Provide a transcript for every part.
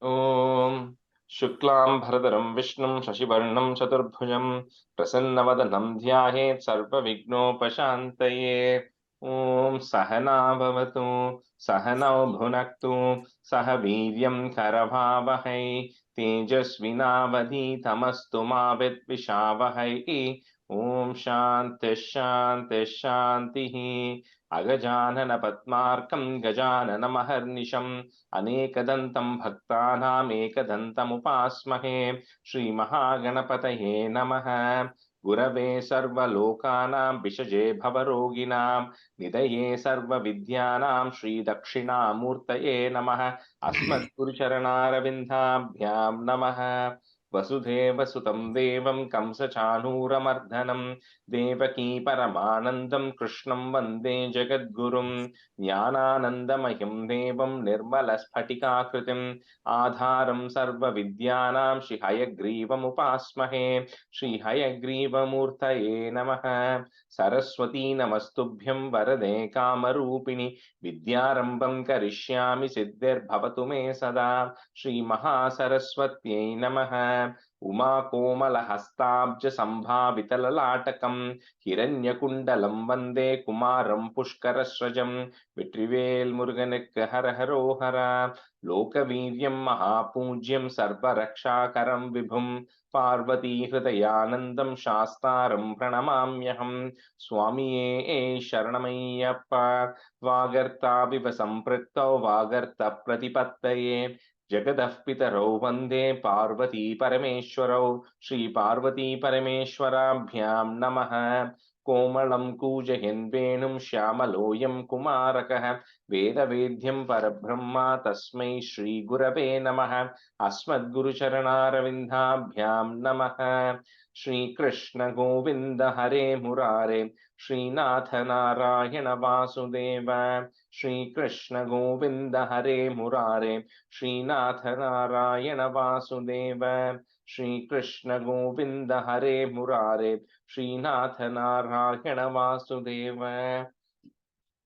Om Shuklam Bharadaram Vishnum Shashivarnam Chaturbhujam Prasannavadanam Dhyahet Sarva Vignopashantaye. Om Sahana Bhavatu Sahanau Bhunaktu Sahaviryam Karavavahai Tejasvinavadhi Tamastu Mavet Vishavahai. Om Shanti Shanti Shanti. Agajana Patmarkam Gajana Maharnisham अनेकदन्तं भक्तानाम् एकदन्तमुपास्महे श्रीमहागणपतये नमः गुरवे सर्वलोकानां विषजे भवरोगिणां निधये सर्वविद्यानां श्रीदक्षिणामूर्तये नमः अस्मद्गुरुचरणारविन्दाभ्यां नमः वसुदेवसुतं देवं कंसचाणूरमर्दनं देवकी परमानन्दं कृष्णं वन्दे जगद्गुरुं ज्ञानानन्दमयं देवं निर्मलस्फटिकाकृतिम् आधारं सर्वविद्यानां श्रीहयग्रीवमुपास्महे श्रीहयग्रीवमूर्तये नमः सरस्वती नमस्तुभ्यं वरदे कामरूपिणि विद्यारम्भं करिष्यामि सिद्धिर्भवतु मे सदा श्रीमहासरस्वत्यै नमः उमाकोमलहस्ताब्जसम्भावितललाटकं हिरण्यकुण्डलं वन्दे कुमारं पुष्करस्रजं வெற்றிவேல் முருகனுக்கு ஹரஹரோஹரா லோகவீரியம் மகாபூஜ்யம் சர்வரக்ஷாகரம் விபும் பார்வதி ஹிருதயானந்தம் சாஸ்தாரம் பிரணமாம்யஹம் சுவாமியே சரணமையப்பா வாகர்த்தாவிவ சம்பிருக்தௌ வாகர்த்த பிரதிபத்தயே जगदः पितरौ वन्दे पार्वती परमेश्वरौ श्री पार्वती परमेश्वराभ्यां नमः कोमलं कूजयन् वेणुं श्यामलोऽयं कुमारकः वेदवेद्यं परब्रह्म तस्मै श्रीगुरवे नमः अस्मद्गुरुचरणारविन्दाभ्यां नमः श्रीकृष्ण गोविन्द हरे मुरारे श्रीनाथ नारायण वासुदेव श्रीकृष्ण गोविन्द हरे मुरारे श्रीनाथ नारायण वासुदेव श्रीकृष्ण गोविन्द हरे मुरारे श्रीनाथ नारायण वासुदेव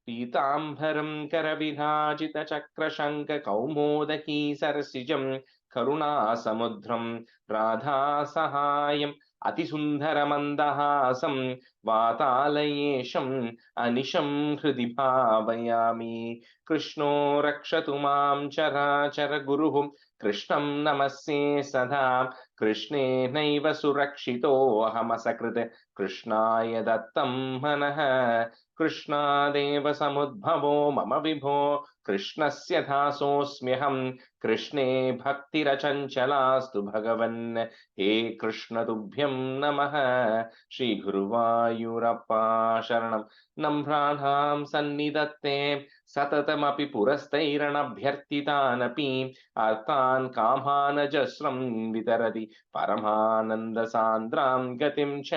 पीताम्बरं करविराजितचक्रशङ्खकौमोदकी सरसिजं करुणासमुद्रं राधासहायम् अतिसुन्दरमन्दहासं वातालयेशम् अनिशं हृदि भावयामि कृष्णो रक्षतु मां चराचर गुरुः कृष्णं नमस्ये सदा कृष्णेनैव सुरक्षितोऽहमसकृत् कृष्णाय दत्तं मनः कृष्णादेव समुद्भवो मम विभो कृष्णस्य दासोऽस्म्यहं कृष्णे भक्तिरचञ्चलास्तु भगवन् हे कृष्ण तुभ्यं नमः श्रीगुरुवायूरप्पा शरणं नम्राणां सन्निधत्ते सततमपि पुरस्तैरणभ्यर्थितानपि अर्थान् कामानजस्रं वितरति परमानन्दसान्द्रां गतिं च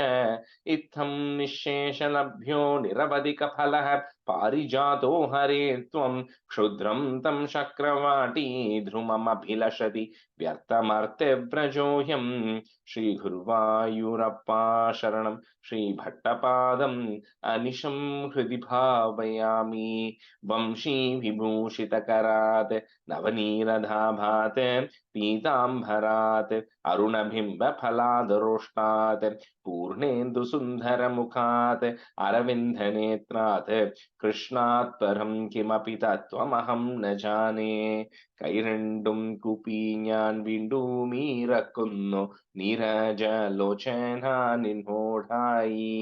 इत्थं निःशेषलभ्यो निरवधिकफलः पारिजातो हरे त्वं क्षुद्रं तं शक्रवाटी ध्रुममभिलषति व्यर्थमर्त्यव्रजोऽयं श्रीगुरुवायूरप्पा शरणं श्रीभट्टपादम् अनिशं हृदि भावयामि वंशीविभूषितकरात् नवनीरधाभात् पीताम्बरात् अरुणबिम्बफलादरोष्टात् पूर्णेन्दुसुन्दरमुखात् अरविन्दनेत्रात् कृष्णात् परं किमपि तत्त्वमहं न जाने കൈരണ്ടും കുപ്പി ഞാൻ വീണ്ടുമീറക്കുന്നു നീരജലോചന നിന്നോടായി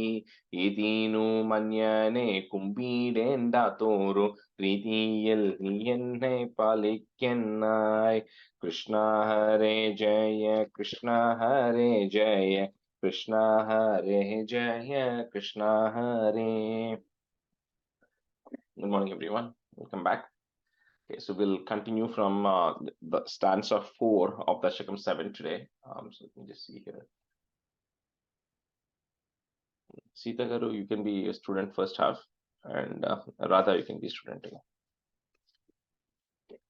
ഇതിനു മഞ്ഞനെ കുമ്പിടേണ്ടാത്തോരു പ്രീതിയിൽ നീ എന്നെ പാലിക്കനായി കൃഷ്ണ ഹരേ ജയ കൃഷ്ണ ഹരേ ജയ കൃഷ്ണ ഹരേ ജയ കൃഷ്ണ ഹരേ. Good morning everyone, welcome back. Okay, so we'll continue from the stanza 4 of Dasakam 7 today. So let me just see here. Sita Garu, you can be a student first half, and Radha, you can be student again.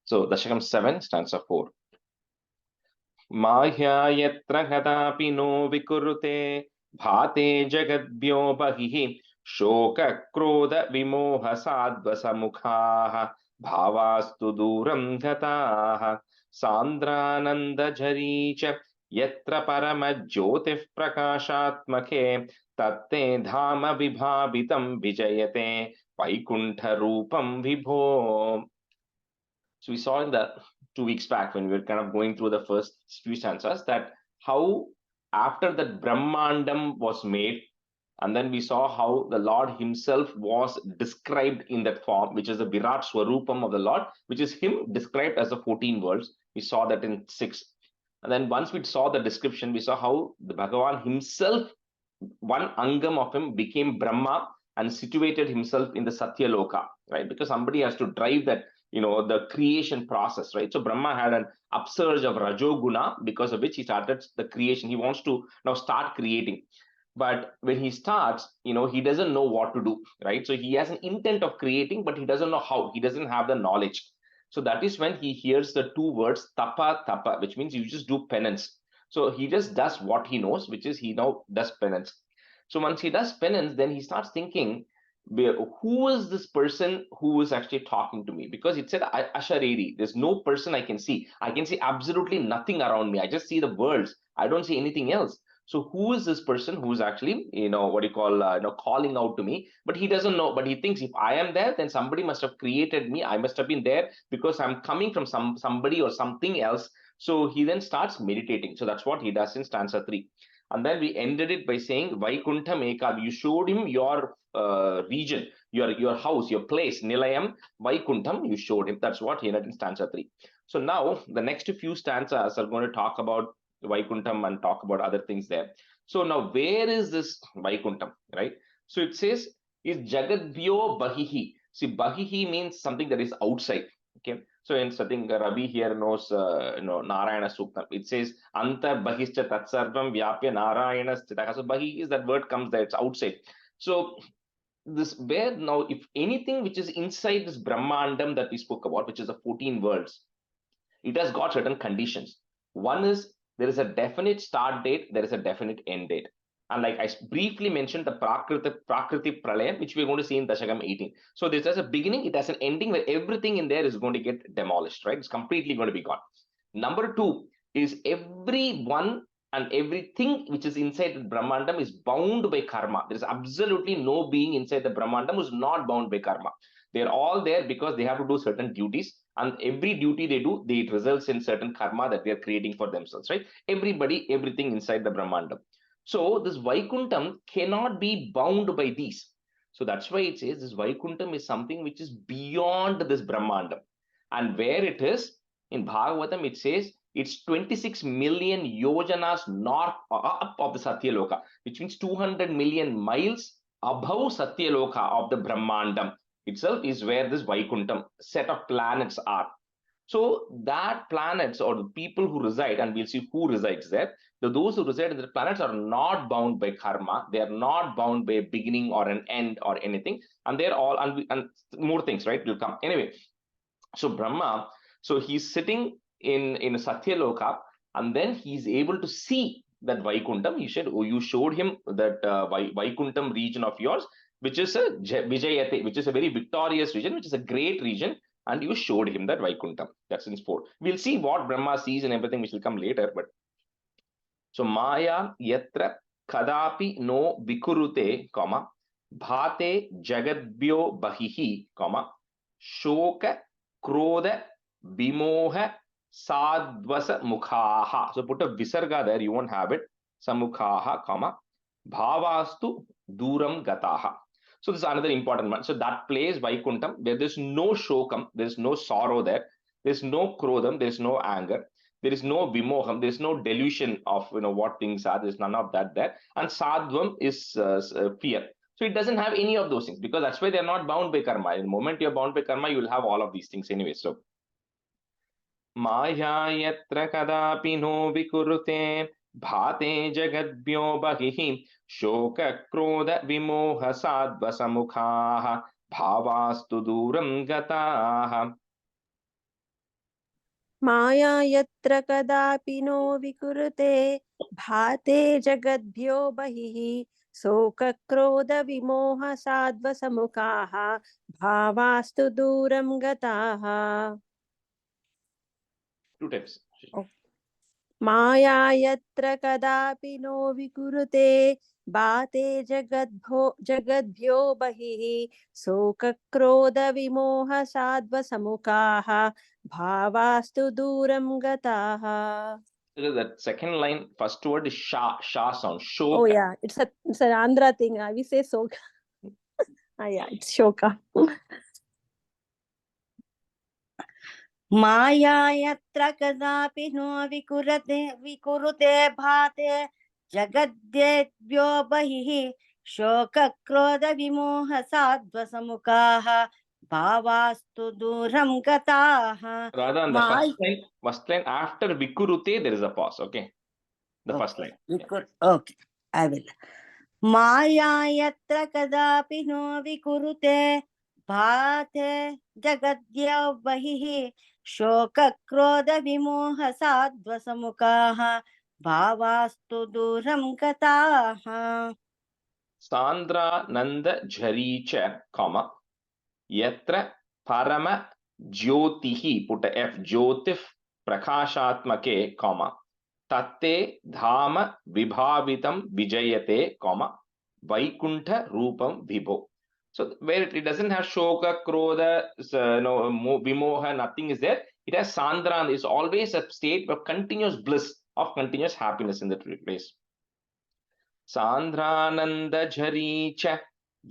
So Dasakam 7, stanza 4. Mahya yatra gadapi no vikurute bhate jagadbhyo bahihi shoka krodha vimoha sadva samukhaha bhavastu duram gataha sandranandajari cha yatra paramajyotif prakashatmake tatte dhama vibhavitam vijayate vaikuntha rupam vibho. So we saw in the 2 weeks back when we were kind of going through the first few stanzas that how after that Brahmandam was made, and then we saw how the Lord himself was described in that form, which is the Virat Swarupam of the Lord, which is him described as the 14 worlds. We saw that in 6. And then once we saw the description, we saw how the Bhagavan himself, one angam of him became Brahma and situated himself in the Satya Loka, right? Because somebody has to drive that, the creation process, right? So Brahma had an upsurge of Rajoguna, because of which he started the creation. He wants to now start creating. But when he starts, he doesn't know what to do, right? So he has an intent of creating, but he doesn't know how. He doesn't have the knowledge. So that is when he hears the 2 words, tapa, tapa, which means you just do penance. So he just does what he knows, which is he now does penance. So once he does penance, then he starts thinking, who is this person who is actually talking to me? Because it said Ashareri, there's no person I can see. I can see absolutely nothing around me. I just see the worlds. I don't see anything else. So who is this person who is actually, calling out to me? But he doesn't know. But he thinks if I am there, then somebody must have created me. I must have been there because I'm coming from somebody or something else. So he then starts meditating. So that's what he does in stanza 3. And then we ended it by saying Vaikuntham Eka. You showed him your region, your house, your place, Nilayam, Vaikuntham. You showed him. That's what he ended in stanza 3. So now the next few stanzas are going to talk about Vaikuntham and talk about other things there. So now where is this Vaikuntham, right? So it says is Jagadbhyo Bahihi. See, Bahihi means something that is outside. Okay. So in something Ravi here knows, Narayana Suktam. It says Anta Bahischa Tatsarvam Vyapya Narayana Stitaha. So Bahi is that word comes there, it's outside. So this where now, if anything which is inside this Brahmandam that we spoke about, which is the 14 worlds, it has got certain conditions. One is there is a definite start date, there is a definite end date. And like I briefly mentioned, the Prakriti Pralayam, which we're going to see in Dasakam 18. So this has a beginning, it has an ending where everything in there is going to get demolished, right? It's completely going to be gone. Number 2 is everyone and everything which is inside the Brahmandam is bound by karma. There is absolutely no being inside the Brahmandam who is not bound by karma. They're all there because they have to do certain duties, and every duty they do, it results in certain karma that they are creating for themselves, right? Everybody, everything inside the Brahmandam. So this Vaikuntham cannot be bound by these. So that's why it says this Vaikuntham is something which is beyond this Brahmandam. And where it is, in Bhagavatam, it says it's 26 million yojanas north up of the Satyaloka, which means 200 million miles above Satyaloka of the Brahmandam itself is where this Vaikuntham set of planets are. So that planets or the people who reside, and we'll see who resides there, those who reside in the planets are not bound by karma. They are not bound by a beginning or an end or anything. And they're all, and more things, right, will come. Anyway, so Brahma, so he's sitting in Satya Loka, and then he's able to see that Vaikuntham. He said, oh, you showed him that Vaikuntham region of yours, which is a Vijayate, which is a very victorious region, which is a great region, and you showed him that Vaikuntham. That's in 4. We'll see what Brahma sees and everything, which will come later. But so Maya Yatra Kadapi no Vikurute, comma, Bhate Jagadbhyo Bahihi, comma, Shoka Krodha Vimoha Sadvasa Mukhaha. So put a Visarga there, you won't have it. Samukhaha, comma, Bhavastu Duram Gataha. So this is another important one. So that place Vaikuntham, where there's no Shokam, there's no sorrow there, there's no Krodham, there's no anger, there is no Vimoham, there's no delusion of what things are, there's none of that there. And Sadvam is fear. So it doesn't have any of those things, because that's why they're not bound by karma. In the moment you're bound by karma, you will have all of these things anyway. So Maya yatra kadapi no vikurute bhate jagadbhyo bahihi shoka krodha vimoha sadva samukhaha bhavastu duram gataha. Maya yatra kadapi no vikurute bhate jagadbhyo bahihi शोकक्रोधविमोहसाध्वसमुखाः भावास्तु दूरं गताः. 2 times. माया यत्र कदापि no विकुरुते बाते जगद्भ्यो बहिः शोकक्रोधविमोहसाध्वसमुखाः भावास्तु दूरं गताः. That second line, first word is sha sound. Shoka. Oh yeah, it's an Andhra thing. We say soka. Yeah, it's shoka. माया यत्र कदापि नो विकुरुते भाते जगद्भ्यो बहिः शोकक्रोधविमोहसाध्वसमुखाः भावास्तु दूरं गताः. Rather on the first line after vikurute there is a pause. Okay, the first line. Okay, I will. माया यत्र कदापि no विकुरुते भाते जगद्भ्यो बहिः शोकक्रोधविमोहसाध्वसमुखाः भावास्तु दूरं गताः. Sandra Nanda Jharicha, comma, Yatra Parama Jyotihi, put a F, Jyotif Prakashatmake, comma, Tatte Dhama Vibhavitam Vijayate, comma, Vaikuntha Rupam Vibho. So where it doesn't have Shoka, Krodha, Vimoha, nothing is there. It has Sandra, is always a state of continuous bliss, of continuous happiness in the place. Sandrananda Jharicha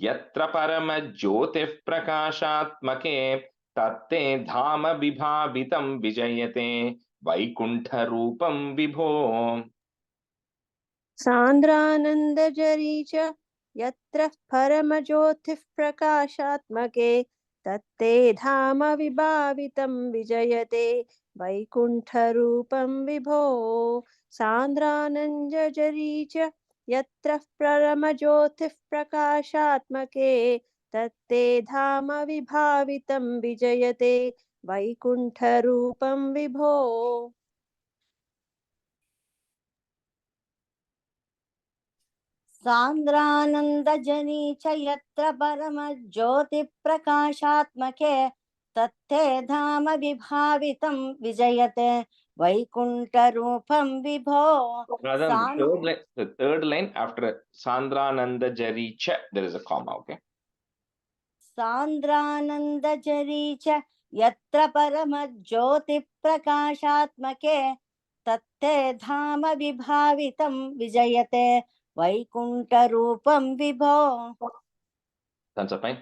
Yatra Parama Jyotif Prakashatmake Tatte Dhama Vibhavitam Vijayate Vaikuntha Rupam Vibho. Sandranandajari yatra paramajyotif prakashatmake tatte dhama vibhavitam vijayate vaikuntha rupam vibho. Sandranandajari yatra paramajyotif prakashatmake tatte dhama vibhavitam vijayate vaikuntha rupam vibho. सांद्रानंदजनी च यत्र परमज्योतिप्रकाशात्मके तत्ते धाम विभावितं विजयते वैकुंठरूपं विभो. The third line after Sandranandajari cha there is a comma. Okay. सांद्रानंदजरी च यत्र परमज्योतिप्रकाशात्मके तत्ते धाम विभावितं विजयते वैकुंठरूपं विभो. That's a fine.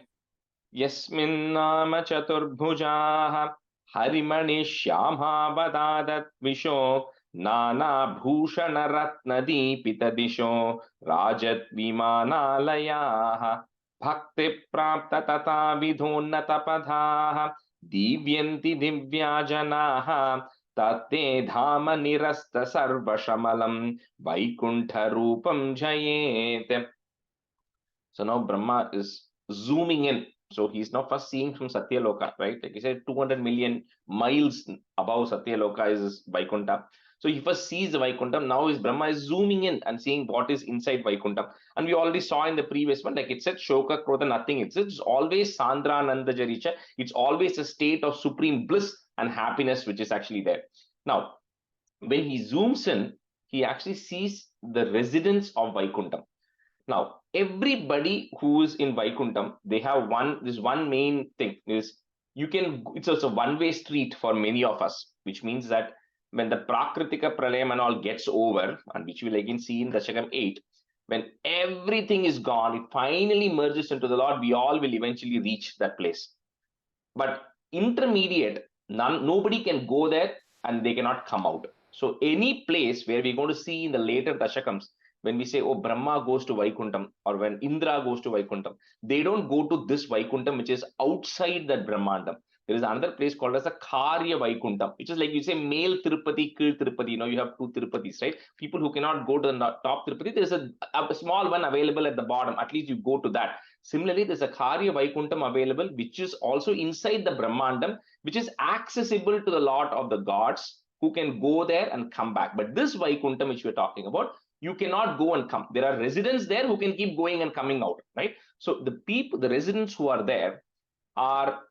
Yasmin nama chaturbhujaah harimani shyamha badadat visho nana bhushana ratna deepita disho rajat vimanalayah bhakti prapta tata vidhonnata padhaah divyanti divyajanaah tatte dhama nirasta sarvashamalam vaikuntha rupam jayet. So now Brahma is zooming in. So he's not first seeing from Satyaloka, right? Like he said, 200 million miles above Satyaloka is Vaikuntha. So he first sees the Vaikuntha. Now is Brahma is zooming in and seeing what is inside Vaikuntha. And we already saw in the previous one, like it said, Shoka, Krodha, nothing. It's always Sandrananda Jaricha. It's always a state of supreme bliss and happiness, which is actually there. Now, when he zooms in, he actually sees the residents of Vaikuntha. Now, everybody who is in Vaikuntham, they have this one main thing is it's also a one-way street for many of us, which means that when the Prakritika Pralayam and all gets over, and which we'll again see in Dasakam 8, when everything is gone, it finally merges into the Lord, we all will eventually reach that place. But intermediate, nobody can go there and they cannot come out. So any place where we're going to see in the later Dashakams, when we say, oh, Brahma goes to Vaikuntham, or when Indra goes to Vaikuntham, they don't go to this Vaikuntham, which is outside that Brahmandam. There is another place called as a Karya Vaikuntham, which is like you say male Tirupati, Kil Tirupati. You know, you have 2 Tirupatis, right? People who cannot go to the top Tirupati, there is a small one available at the bottom. At least you go to that. Similarly, there's a Karya Vaikuntham available, which is also inside the Brahmandam, which is accessible to the lot of the gods who can go there and come back. But this Vaikuntham, which we're talking about, you cannot go and come. There are residents there who can keep going and coming out, right? So the people, the residents who are there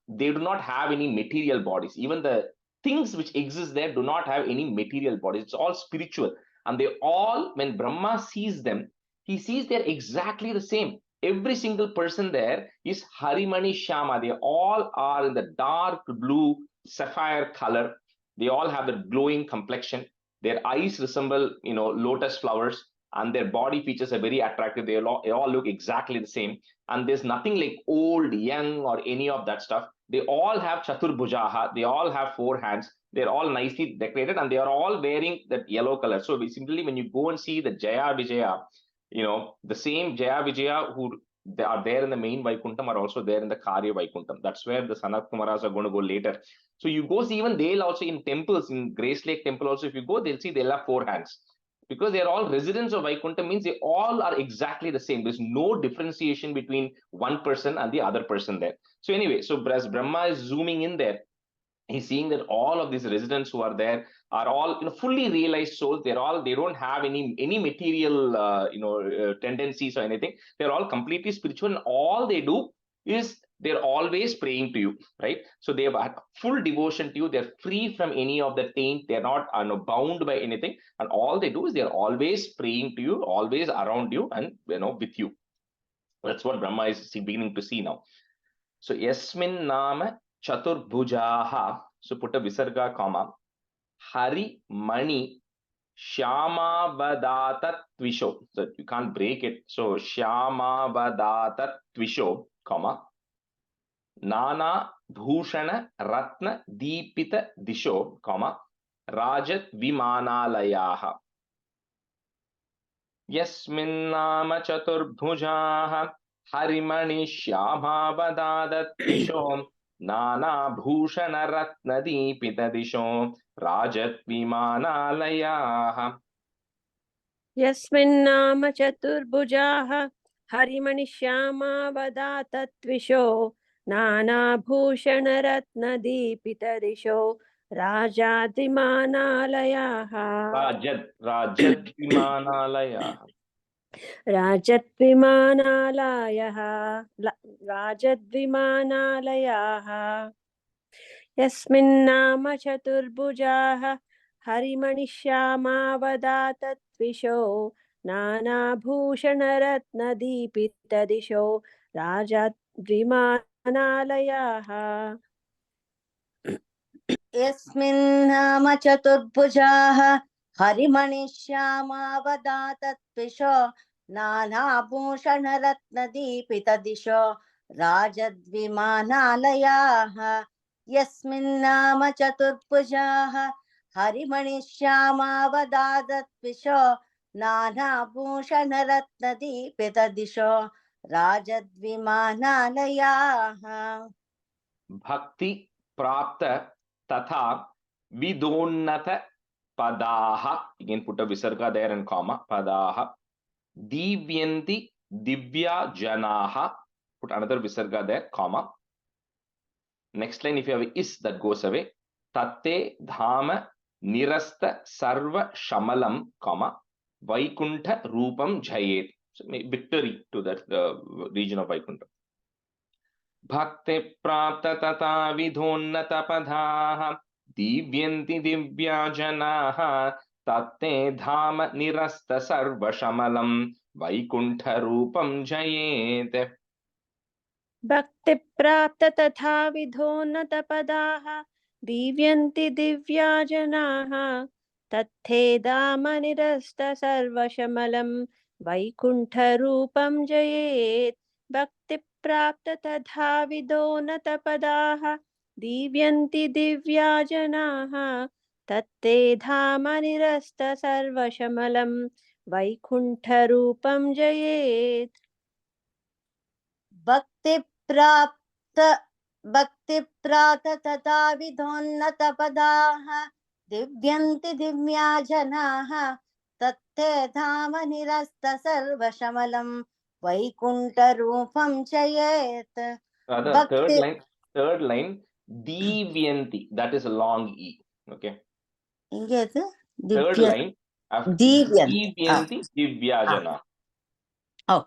they do not have any material bodies. Even the things which exist there do not have any material bodies. It's all spiritual. And they all, when Brahma sees them, he sees they're exactly the same. Every single person there is Harimani Shama. They all are in the dark blue sapphire color. They all have the glowing complexion. Their eyes resemble, lotus flowers, and their body features are very attractive. They all look exactly the same. And there's nothing like old, young, or any of that stuff. They all have Chaturbhujaha. They all have 4 hands. They're all nicely decorated, and they are all wearing that yellow color. So basically, when you go and see the Jaya Vijaya, the same Jaya Vijaya who they are there in the main Vaikuntham are also there in the Karya Vaikuntham. That's where the Sanat Kumaras are going to go later. So you go see, even they'll also in temples, in Grace Lake Temple also, if you go, they'll see they'll have 4 hands. Because they're all residents of Vaikuntham, means they all are exactly the same. There's no differentiation between one person and the other person there. So anyway, so as Brahma is zooming in there, he's seeing that all of these residents who are there are all fully realized souls. They don't have any material tendencies or anything. They're all completely spiritual, and all they do is they're always praying to you, right? So they have full devotion to you. They're free from any of the taint. They're not bound by anything, and all they do is they're always praying to you, always around you, and with you. That's what Brahma is beginning to see now. So yasmin nama Chaturbhujaha, so put a visarga comma, Hari Mani Shyamavadatat Tvisho. So you can't break it. So Shyamavadatat Tvisho, comma, Nana Bhushana Ratna Deepita Disho, comma, Rajat Vimanalayaha. Yasmin nama Chaturbhujaha Harimani Shyamavadatat Tvisho Nana Bhushana Ratna Deepita Disho Rajat Vimanalayaha. यस्मिन्नाम चतुर्भुजाः हरिमणिश्यामावदातत्विषो नानाभूषणरत्नदीपितदिशो राजाद्विमानालयाः Rajat राजद्विमानालयाः यस्मिन्नाम चतुर्भुजाः हरिमणिश्यामावदातत्विषो नानाभूषणरत्नदीपितदिशो राजाद्विमानालयाः यस्मिन्नाम चतुर्भुजाः हरिमणिश्यामावदातत्विषो नानाभूषणरत्नदीपितदिशो राजद्विमानालयाः यस्मिन्नाम चतुर्भुजाः हरिमणिश्यामावदातत्विषो नानाभूषणरत्नदीपितदिशो राजद्विमानालयाः. Bhakti Prapta Tatha Vidonnata Padaha. Again, put a visarga there and comma. Padaha. Divyanti Divya Janaha. Put another visarga there, comma. Next line, if you have is, that goes away. Tatte Dhama Nirasta Sarva Shamalam, comma. Vaikuntha Rupam Jayet. So, victory to that region of Vaikuntha. Bhakti Prapta Tata Vidhonnata Padhaha Divyanti Divya Janaha Tatte Dhama Nirasta Sarva Shamalam Vaikuntha Rupam Jayet. भक्ति प्राप्त तथा विधोन्नतपदाः दिव्यन्ति दिव्या जनाः तत्थे दामनिरस्त सर्वशमलं वैकुण्ठरूपं जयेत् भक्ति प्राप्त तथा विधोन्नतपदाः दिव्यन्ति दिव्या जनाः तत्ते धामनिरस्त सर्वशमलं वैकुण्ठरूपं जयेत् भक्ति प्राप्त तथा विधोन्नतपदाः दिव्यन्ति दिव्या जनाः तत्ते धाम निरस्त सर्वशमलं वैकुण्ठरूपं जयेत्. Third line, Divyanti, that is a long E. Okay. Third Third line, Divyanti divya jana. Oh.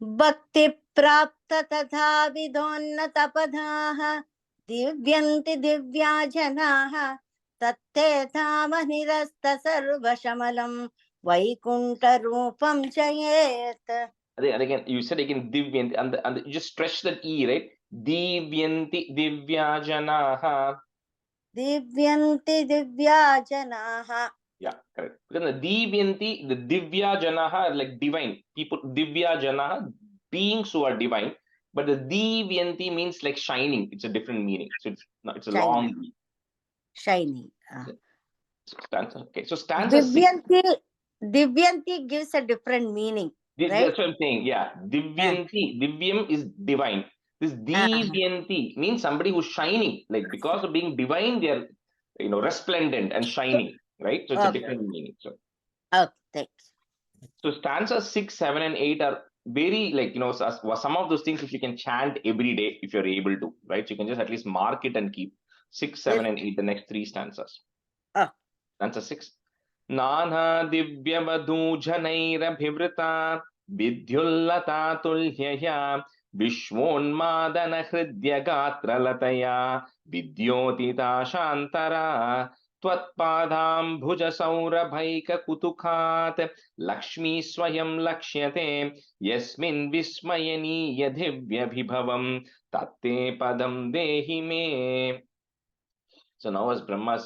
Bhakti prapta tatha vidhonnata padhaha divyanti divya janaha tatte dhama nirasta sarva shamalam vaikunta rupam chayet. Again, you said again divyanti, and you just stretch that e, right? Divyanti divya janaha. Divyanti divya janaha. Yeah, correct. Because the divyanti, the divya janaha are like divine people. Divya janaha, beings who are divine. But the divyanti means like shining. It's a different meaning. So it's a long Shining. e. Shiny. Stanza. Okay, so stanza 6. Divyanti gives a different meaning, right? That's what I'm saying. Yeah, divyanti. Divyam is divine. This divyanti means somebody who's shining. Like because of being divine, they are, resplendent and shining. Right. So it's a different meaning. So. Okay, thanks. So stanzas 6, 7, and 8 are very like, some of those things which you can chant every day if you're able to, right? So you can just at least mark it and keep 6, 7, and 8, the next 3 stanzas. Stanza 6. Nana divyavadhu janairabhivrita vidhyullata tulyaya vishwonmadana hridya gatra lataya vidyotita shantara त्वत्पादाम्भुजसौरभैककुतुकात् Lakshmi स्वयं लक्ष्यते यस्मिन् विस्मयनीय दिव्यभिभवं तत्ते पदं देहि मे. So now as Brahma's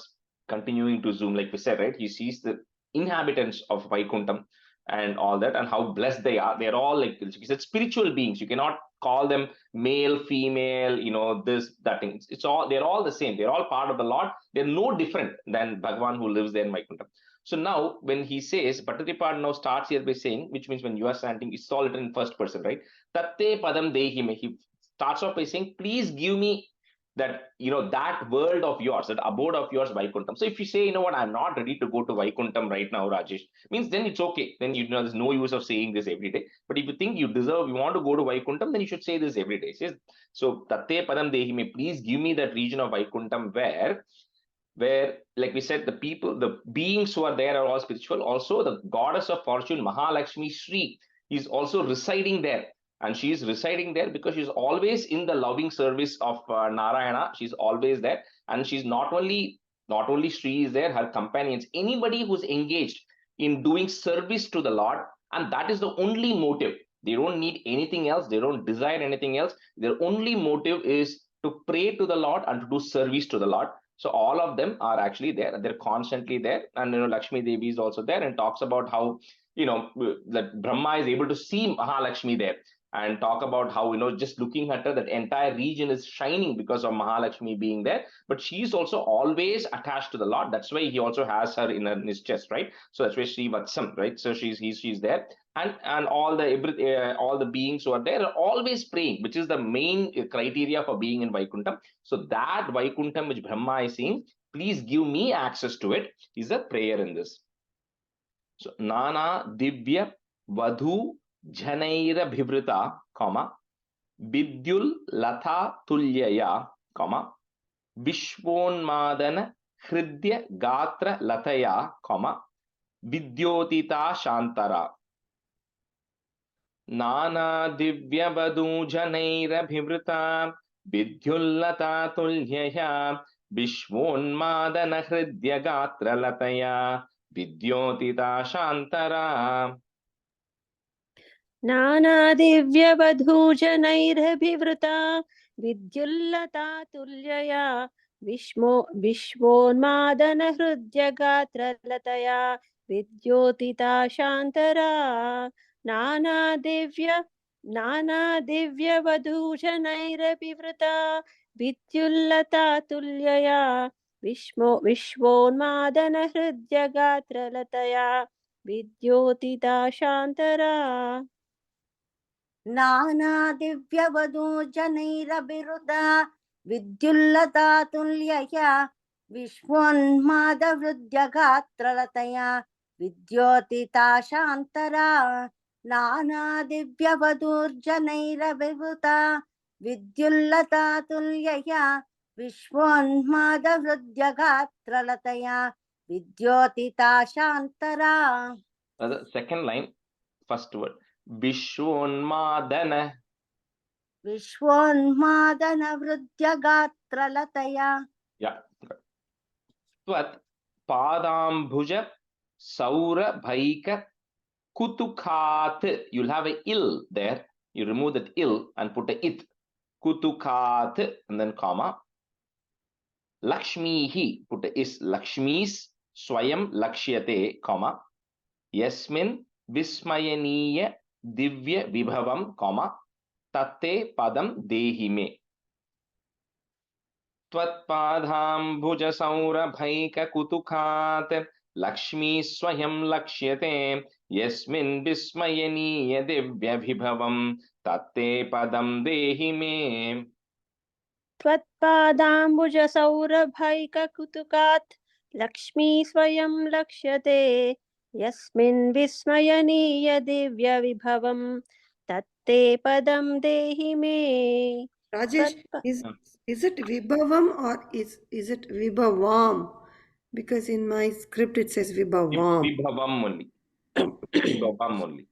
continuing to zoom, like we said, right, he sees the inhabitants of Vaikuntham and all that, and how blessed they are. They're all like, he said, spiritual beings. You cannot call them male, female, this, that thing. It's all, they're all the same. They're all part of the Lord. They're no different than Bhagavan who lives there in Vaikuntham. So now when he says, Bhattacharya now starts here by saying, which means when you are chanting, it's all written in first person, right? Tatte padam dehi me. He starts off by saying, please give me that, that world of yours, that abode of yours, Vaikuntham. So if you say, I'm not ready to go to Vaikuntham right now, Rajesh, means then it's okay. Then, there's no use of saying this every day. But if you think you want to go to Vaikuntham, then you should say this every day. Says, so, Tatte Padam Dehi me, please give me that region of Vaikuntham where, like we said, the people, the beings who are there are all spiritual. Also, the goddess of fortune, Mahalakshmi Shri, is also residing there. And she is residing there because she's always in the loving service of Narayana. She's always there. And she's not only Shri is there, her companions, anybody who's engaged in doing service to the Lord. And that is the only motive. They don't need anything else. They don't desire anything else. Their only motive is to pray to the Lord and to do service to the Lord. So all of them are actually there. They're constantly there. And, Lakshmi Devi is also there and talks about how, that Brahma is able to see Mahalakshmi there. And talk about how, just looking at her, that entire region is shining because of Mahalakshmi being there. But she's also always attached to the Lord. That's why he also has her in his chest, right? So that's why Sri Vatsam, right? So she's there. And all the beings who are there are always praying, which is the main criteria for being in Vaikuntham. So that Vaikuntham which Brahma is saying, please give me access to it, is a prayer in this. So Nana Divya Vadhu Janairabhivrita, Vidyul Latha Tulyaya, Vishwonmadana Hridya Gatra Lataya, Vidyotita Shantara. Nana Divya Vadhu Janairabhivrita, Vidyul Latha Tulyaya, Vishwonmadana Hridya Gatra Lataya, Vidyotita Shantara. Nana divya vadhujanairbhivrita vidyullata tulyaya vishwonmadana hridya gatra lataya vidyotita shantara. Nana divya vadhujanairbhivrita vidyullata tulyaya vishwonmadana hridya gatra lataya vidyotita shantara. Nana divya vadhu janairabhiruta vidyullata tulyaya vishwonmada vridya gatralataya vidyotita shantara. Nana divya vadhu janairabhiruta vidyullata tulyaya vishwonmada vridya gatralataya Vidyotita Shantara. The second line, first word. Vishwonmadana. Vishwonmadana Vrudyagatralataya. Yeah. Tvat Padambhuja Saura Bhaika Kutukat. You'll have a ill there. You remove that ill and put a it. Kutukat and then comma. Lakshmihi, put a is. Lakshmis Swayam Lakshyate, comma. Yasmin Vismayaniya Divya Vibhavam, comma. Tatte Padam Dehime. त्वत्पादाम्बुजसौरभैककुतुकात् Lakshmi स्वयं लक्ष्यते यस्मिन् विस्मयनीय दिव्यविभवं तत्ते पदं देहि मे. त्वत्पादाम्बुजसौरभैककुतुकात् लक्ष्मी स्वयं लक्ष्यते यस्मिन् विस्मयनीय दिव्यविभवं तत्ते पदं देहि मे. Rajesh, is it Vibhavam or is it Vibhavam? Because in my script it says Vibhavam. Vibhavam only. Vibhavam only.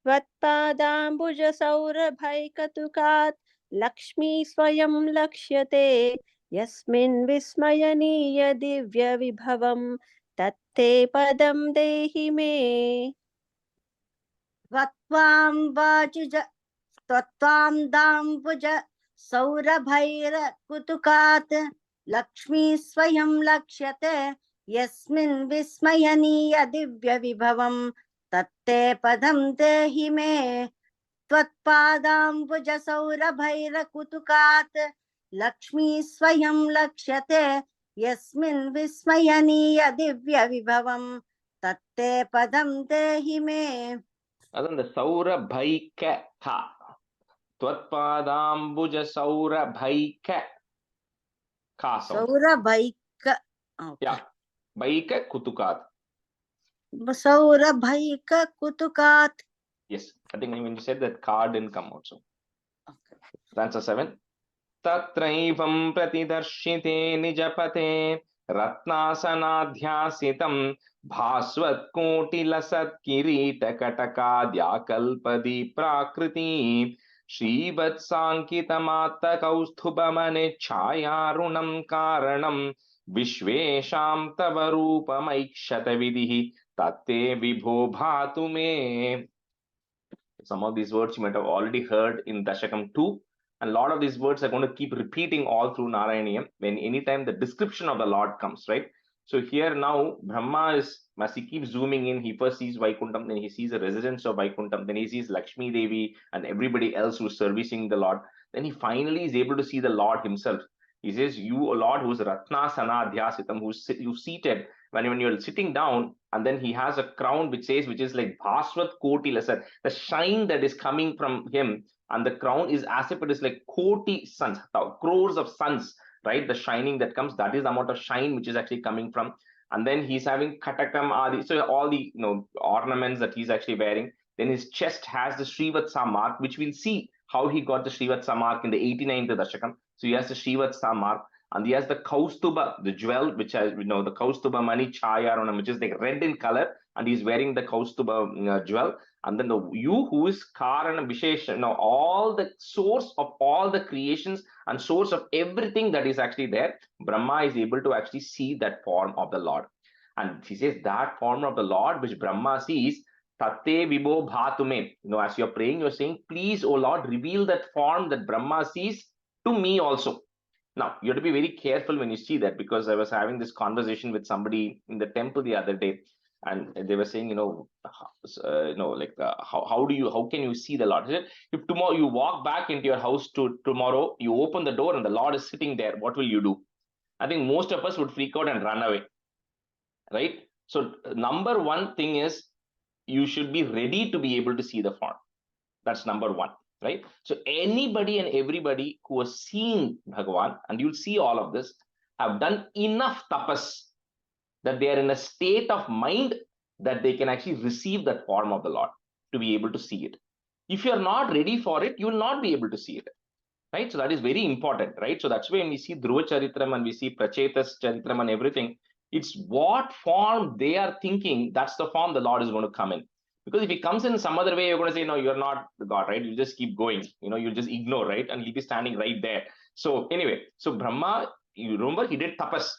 त्वत्पादाम्बुजसौरभैककुतुकात् Lakshmi स्वयं लक्ष्यते यस्मिन् विस्मयनीय दिव्यविभवं तत्ते पदं देहि मे. Tvatvam dambuja saurabhaira kutukat Lakshmi swayam lakshyate yasmin vismayaniya divya vibhavam tatte padam dehi me. Tvatpadambuja saurabhaira kutukat Lakshmi swayam lakshyate yasmin vismayaniya divya vibhavam tatte padam dehi me. Then the Saura Bhaika Tha. Tvatpadambuja Saura Bhaika Ka sound. Saurabhaika. Yeah. Bhaika Kutukat. Saurabhaika kutukat. Yes. I think when you said that, card didn't come out. So. Stanza 7. Tatraivam pratidarshite nijapate ratnasanadhyasitam bhasvat kotilasat kirita katakadya kalpadi prakriti Shrivat Sankitamatta Kausthubamane Chayarunam Karanam Vishvesham Tavarupamaikshata Vidihi Tatte Vibho Bhatu Me. Some of these words you might have already heard in Dasakam 2. And a lot of these words are going to keep repeating all through Narayaneeyam when anytime the description of the Lord comes, right? So here now Brahma is, as he keeps zooming in, he first sees Vaikuntham, then he sees the residents of Vaikuntham, then he sees Lakshmi Devi and everybody else who's servicing the Lord. Then he finally is able to see the Lord himself. He says, you, O Lord, who's Ratna Sanadhyasitam, who's seated, when you're sitting down, and then he has a crown which is like Bhaswat Koti Lasat, the shine that is coming from him, and the crown is as if it is like Koti suns, crores of suns, right? The shining that comes, that is the amount of shine which is actually coming from. And then he's having Katakam Adi, so all the ornaments that he's actually wearing. Then his chest has the Srivatsa mark, which we'll see how he got the Srivatsa mark in the 89th Dasakam. So he has the Srivatsa mark. And he has the Kaustuba, the jewel, which has, the Kaustuba Mani Chayarunam, which is like red in color, and he's wearing the Kaustuba jewel. And then you who is Karana Vishesha, all the source of all the creations and source of everything that is actually there, Brahma is able to actually see that form of the Lord. And he says that form of the Lord, which Brahma sees, Tatte Vibho Bhatume. As you're praying, you're saying, please, O Lord, reveal that form that Brahma sees to me also. Now, you have to be very careful when you see that, because I was having this conversation with somebody in the temple the other day, and they were saying, how can you see the Lord? He said, if tomorrow you walk back into your house tomorrow, you open the door and the Lord is sitting there, what will you do? I think most of us would freak out and run away, right? So number one thing is, you should be ready to be able to see the form. That's number one. Right? So anybody and everybody who has seen Bhagavan, and you'll see all of this, have done enough tapas that they are in a state of mind that they can actually receive that form of the Lord to be able to see it. If you're not ready for it, you will not be able to see it. right? So that is very important, right? So that's why when we see Dhruva Charitram and we see Prachetas Charitram and everything, it's what form they are thinking, that's the form the Lord is going to come in. Because if he comes in some other way, you're going to say, no, you're not the God, right? You just keep going, you just ignore, right? And he'll be standing right there. So anyway, so Brahma, you remember, he did tapas,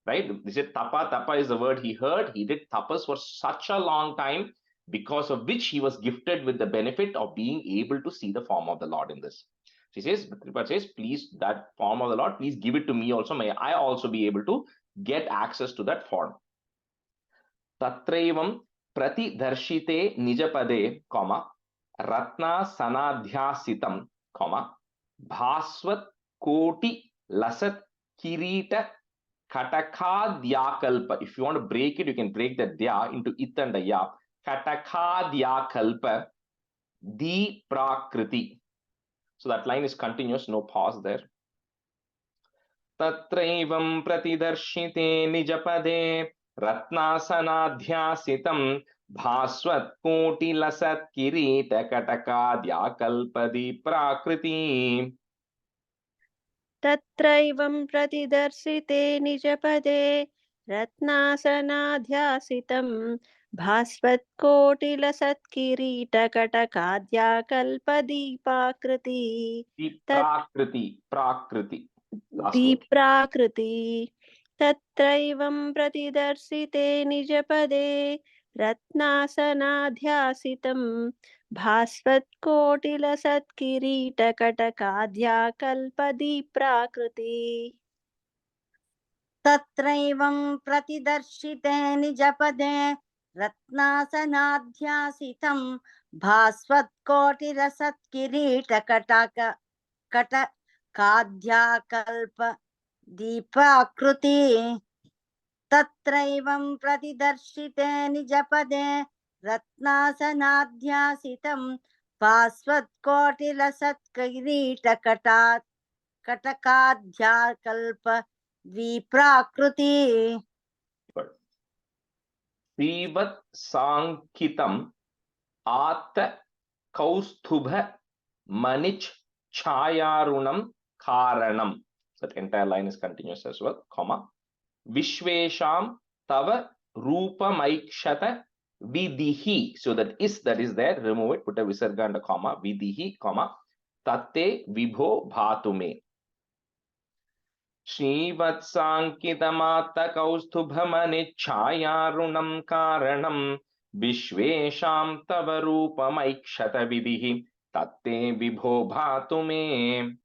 right? They said tapa is the word he heard. He did tapas for such a long time, because of which he was gifted with the benefit of being able to see the form of the Lord in this. She says, Tripad says, please, that form of the Lord, please give it to me also. May I also be able to get access to that form. Tatraivam pratidarshite nijapade, ratna sanadhyasitam, bhasvat koti lasat kirita katakadyakalpa. If you want to break it, you can break the dya into it and the ya. Katakadyakalpa di prakriti. So that line is continuous, no pause there. Tatraivam pratidarshite nijapade ratnasanadhyasitam bhasvat koti lasat kirita katakadyakalpadi prakriti. Tatraivam pratidarsite nijapade ratnasanadhyasitam bhasvat kotilasat kirita katakadya kalpadipakriti. Prakriti. Last word. Prakriti. Tatraivam pratidarsite nijapade ratnasanadhyasitam bhasvat kotilasat kirita katakadya kalpadi prakriti. Tatraivam pratidarshite nijapade ratnasanadhyasitam bhasvat kotirasat kirita katakadyakalpa deepakruti. Tatraivam pratidarshite nijapade ratnasanadhyasitam bhasvat kotilasat kirita katakadyakalpa Viprakriti. Srivat Sankitam At Kaustubha Manich Chayarunam Karanam. That entire line is continuous as well, Vishvesham Tava Rupa Maikshata Vidihi. So that is there, remove it, put a visarga and a comma, Vidihi, Tatte Vibho Bhatume. Srivatsankitamatta kaustubhamanichayarunam karanam vishvesham tava rupamaikshata vidihi tatte vibho bhatume.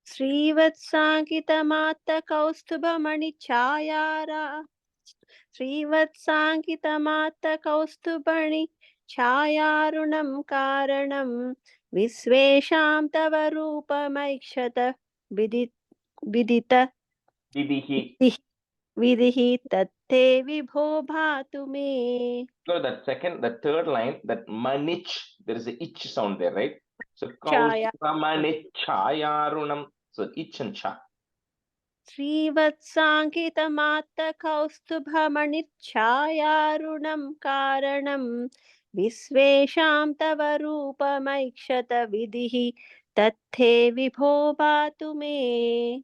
Srivatsankitamatta kaustubhani chayarunam karanam visvesham tava rupamaikshata vidihi tatte vibho bhatume. So the third line, that manich, there is a ich sound there, right? So kaustubhamanichayarunam. So ich and cha. Srivatsankitamatta kaustubhamanichayarunam karanam visvesham tava rupamaikshata vidihi tatte vibho bhatume.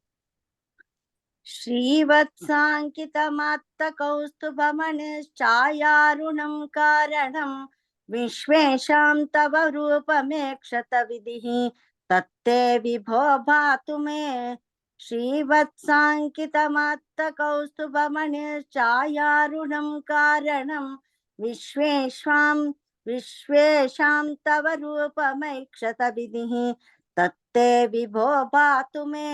Srivatsankitamatta kaustubhamanichayarunam karanam Vishvesham tava rupamekshata vidihi tatte vibho bhatume. Srivatsankitamatta kaustubhamanichayarunam karanam Vishvesham tava rupamekshata vidihi tatte vibho bhatume.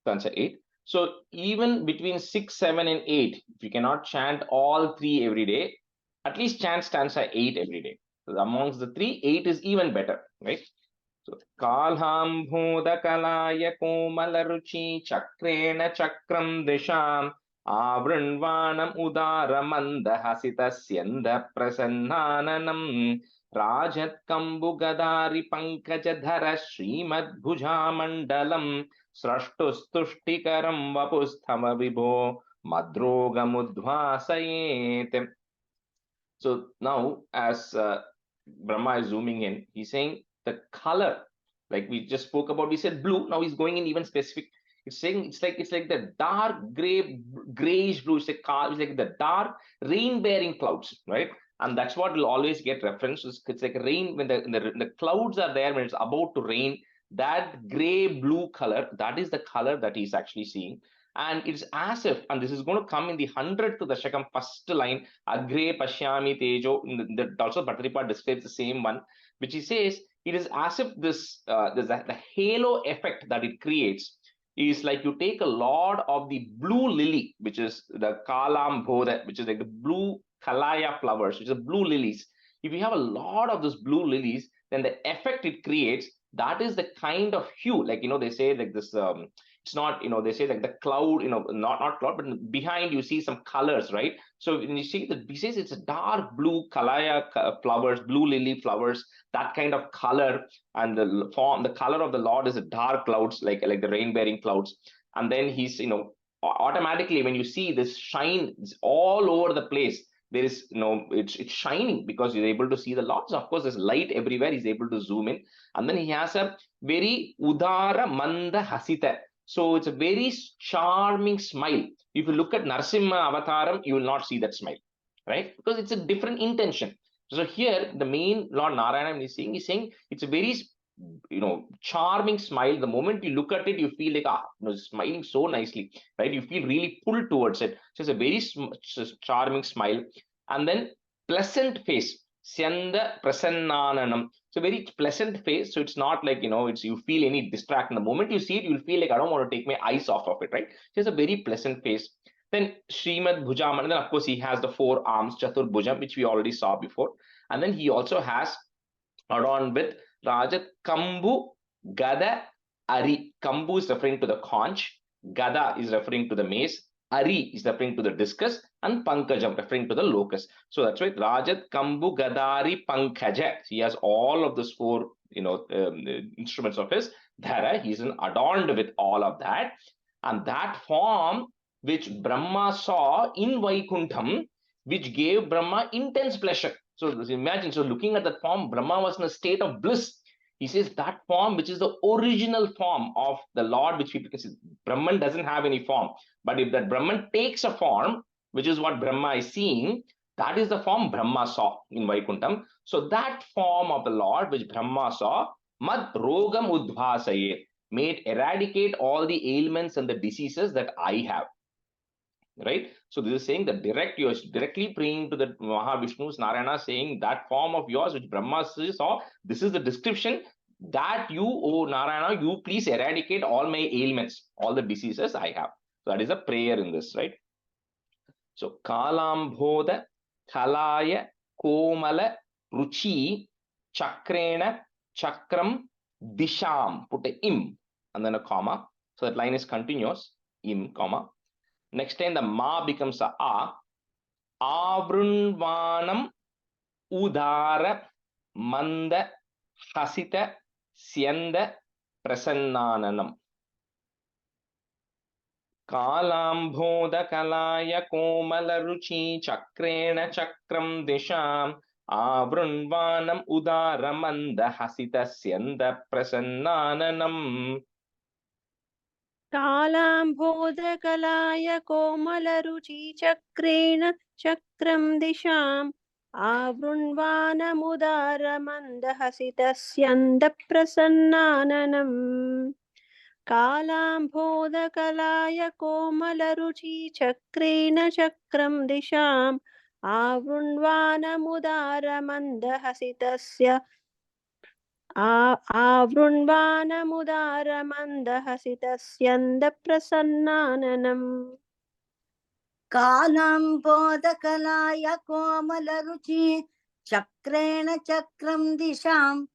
Stanza 8. So even between 6, 7, and 8, if you cannot chant all three every day, at least chant stanza 8 every day. So amongst the three, 8 is even better, right? So Kalham Bhuda Kalaya Komala Ruchi Chakrena Chakram Disham Avrinvanam Udara Manda Hasita Syanda Prasannanam Rajat Kambu Gadari Pankajadhara Srimad Bhuja Mandalam Srashtustuštikaram Vapusthama Vibho Madrogamudhvasayet. So now, as Brahma is zooming in, he's saying, the color, like we just spoke about, we said blue, now he's going in even specific. It's saying it's like the dark grayish blue. It's like the dark rain-bearing clouds, right? And that's what will always get reference. It's like rain when the clouds are there, when it's about to rain. That gray blue color, that is the color that he's actually seeing. And it's as if, and this is going to come in the 100th Dasakam, first line, Agre Pashyami Tejo. Also Bhattaripa describes the same one, which he says it is as if the halo effect that it creates is like you take a lot of the blue lily, which is the Kalam Bodha, which is like the blue Kalaya flowers, which are blue lilies. If you have a lot of those blue lilies, then the effect it creates, that is the kind of hue, like, they say like this, it's not, they say like the cloud, not cloud, but behind you see some colors, right? So when you see he says it's a dark blue Kalaya flowers, blue lily flowers, that kind of color, and the color of the Lord is a dark clouds, like the rain-bearing clouds. And then he's, automatically when you see this shine all over the place, there is, it's shining because you're able to see the Lord. So of course, there's light everywhere. He's able to zoom in. And then he has a very udara manda hasita. So it's a very charming smile. If you look at Narasimha Avataram, you will not see that smile, right? Because it's a different intention. So here, the main Lord Narayanam is saying it's a very, charming smile. The moment you look at it, you feel like, smiling so nicely, right? You feel really pulled towards it. So it's a very charming smile. And then pleasant face. Syanda Prasannananam. It's a very pleasant face. So it's not like, you feel any distraction. The moment you see it, you'll feel like, I don't want to take my eyes off of it, right? So it's a very pleasant face. Then Srimad Bhujam, and then of course he has the 4 arms, Chatur Bhujam, which we already saw before. And then he also has adorned with Rajat Kambu Gada Ari. Kambu is referring to the conch, Gada is referring to the mace, Ari is referring to the discus, and Pankajam referring to the locust. So that's right, Rajat Kambu Gadari Pankaja. He has all of those 4 instruments of his. There he's adorned with all of that. And that form which Brahma saw in Vaikuntham, which gave Brahma intense pleasure. So imagine, so looking at that form, Brahma was in a state of bliss. He says that form, which is the original form of the Lord, which because Brahman doesn't have any form. But if that Brahman takes a form, which is what Brahma is seeing, that is the form Brahma saw in Vaikuntham. So that form of the Lord, which Brahma saw, Mad Rogam Udbhasaye, made eradicate all the ailments and the diseases that I have. Right? So this is saying that you're directly praying to the Mahavishnu's Narayana, saying that form of yours, which Brahma saw, this is the description that you, O Narayana, you please eradicate all my ailments, all the diseases I have. So that is a prayer in this, right? So Kalambhoda, Kalaya, Komala, Ruchi, Chakrena, Chakram, Disham. Put a im and then a comma. So that line is continuous. Im, comma. Next time the ma becomes a a. Avrunvanam udara manda hasita syanda prasannananam. Kalambhoda kalaya komala ruchi chakrena chakram disham. Avrunvanam udara manda hasita syanda prasannananam. कालाम्भोदकलाय कोमलरुचि चक्रेण चक्रं दिशाम् आवृण्वानमुदारमन्दहसितस्यन्दप्रसन्नाननम् कालाम्भोदकलाय कोमलरुचि चक्रेण चक्रं दिशाम् आवृण्वानमुदारमन्दहसितस्य आवृण्वानमुदारमन्दहसितस्यन्दप्रसन्नाननम् कालाम्बोदकलाय कोमलरुचि चक्रेण चक्रं दिशाम्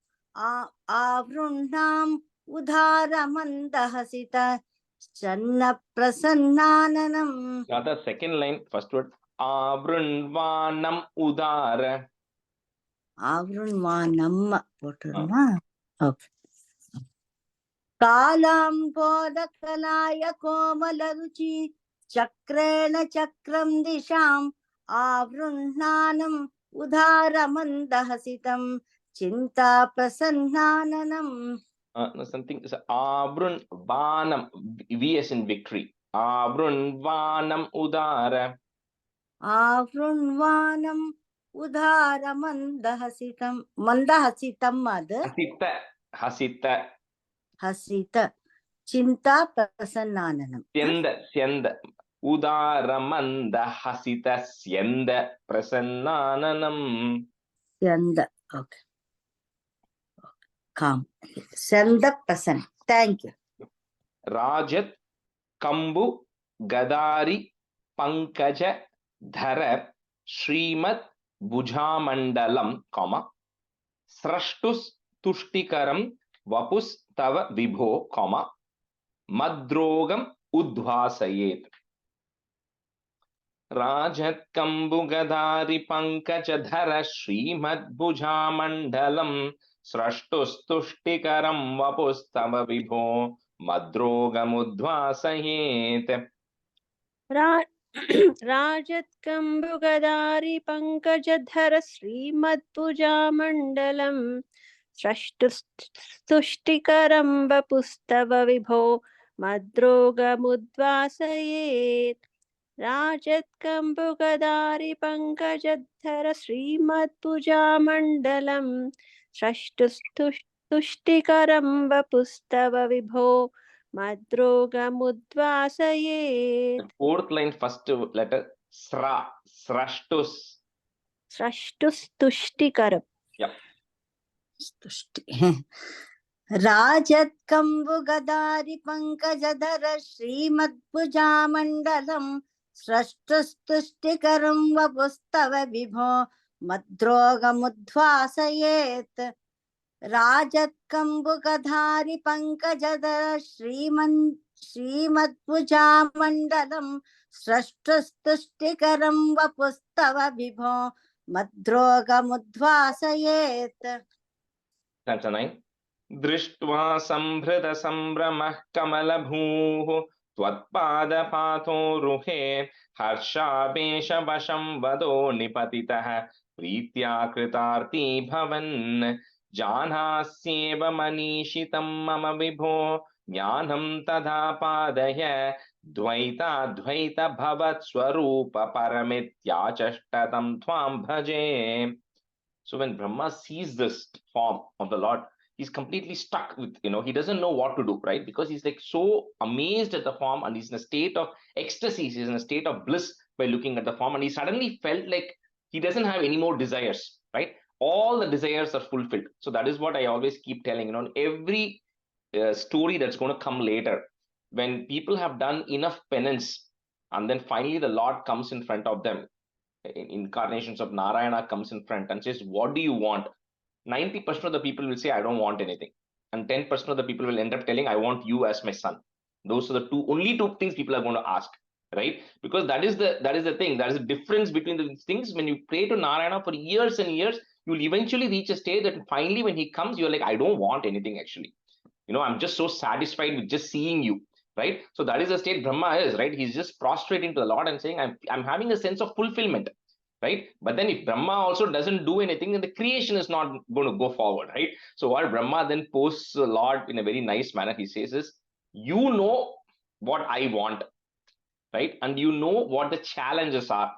आवृण्णाम् उदारमन्दहसित प्रसन्नाननम्. The second line, first word, Avrunvanam udara. Avrunvanam போட்டுருமா? Okay. कालाम्बोदकलाय कोमलरुचि चक्रेण चक्रं दिशाम् आवृण्णानम् उदारमन्दहसितं Chinta prasannanam. No, something is Abrun Vanam, V as in victory. Abrun Vanam Udara. Avrunvanam udhara mandahasitam. Mandahasitam adu. Hasita. Hasita. Chinta prasannanam. Syenda. Udaramanda Hasita Syenda Prasannanam. Syanda. Okay. Calm. Senda prasanna. Thank you. Rajat Kambu Gadari Pankaja Dhara Srimad Bhujamandalam, comma, Srashtus Tuštikaram Vapus Tava Vibho, comma, Madrogam Udvasayet. Rajat Kambu Gadari Pankaja Dhara Srimad Bhujamandalam Srashtus Tuštikaram Vapus Tava Vibho Madrogamudvasayet. राजत्कम्बुगदारि पङ्कजधर श्रीमद्भुजामण्डलं स्रष्टुस्तुष्टिकरं वपुस्तव विभो मद्रोगमुद्वासयेत् राजत्कम्बुगदारि पङ्कजधर श्रीमद्भुजामण्डलं स्रष्टुस्तुष्टिकरं वपुस्तव विभो Madrogamudvasaye. Fourth line, first letter, Sra, Srashtus. Srashtus Tuštikaram. Yeah. Rajat Kambu Gadari Pankajadhara Srimad-Bhujamandalam Srashtus Tuštikaram Vapustava Vibho Madrogamudvasayet. Rajat Kambu Gadari Pankajadhara Srimad-Bhujamandalam Srashtus Tuštikaram Vapustava Vibho Madrogamudvasayet. Stanza 9. Drishtva Sambhrita Sambramah Kamalabhuh Tvatpada Ruhe Harshabesha Vasham Vado Nipatitah Pritya Kritarti Bhavan Janhasyeva Manishitam Mama Vibho Jnanam Tadha Padaya Dvaita Dvaita Bhavat Swarupa Paramitya Chashtatam Tvam Bhaje. So when Brahma sees this form of the Lord, he's completely stuck with, he doesn't know what to do, right? Because he's like so amazed at the form and he's in a state of ecstasy, he's in a state of bliss by looking at the form, and he suddenly felt like he doesn't have any more desires, right? All the desires are fulfilled. So that is what I always keep telling, every story that's going to come later, when people have done enough penance and then finally the Lord comes in front of them, incarnations of Narayana comes in front and says, what do you want? 90% of the people will say, I don't want anything. And 10% of the people will end up telling, I want you as my son. Those are the only two things people are going to ask, right? Because that is the thing. That is the difference between the things. When you pray to Narayana for years and years, you will eventually reach a stage that finally when he comes, you're like, I don't want anything actually. I'm just so satisfied with just seeing you, right? So that is the state Brahma is, right? He's just prostrating to the Lord and saying, I'm having a sense of fulfillment, right? But then if Brahma also doesn't do anything, then the creation is not going to go forward, right? So what Brahma then posts the Lord in a very nice manner, he says is, you know what I want, right? And you know what the challenges are.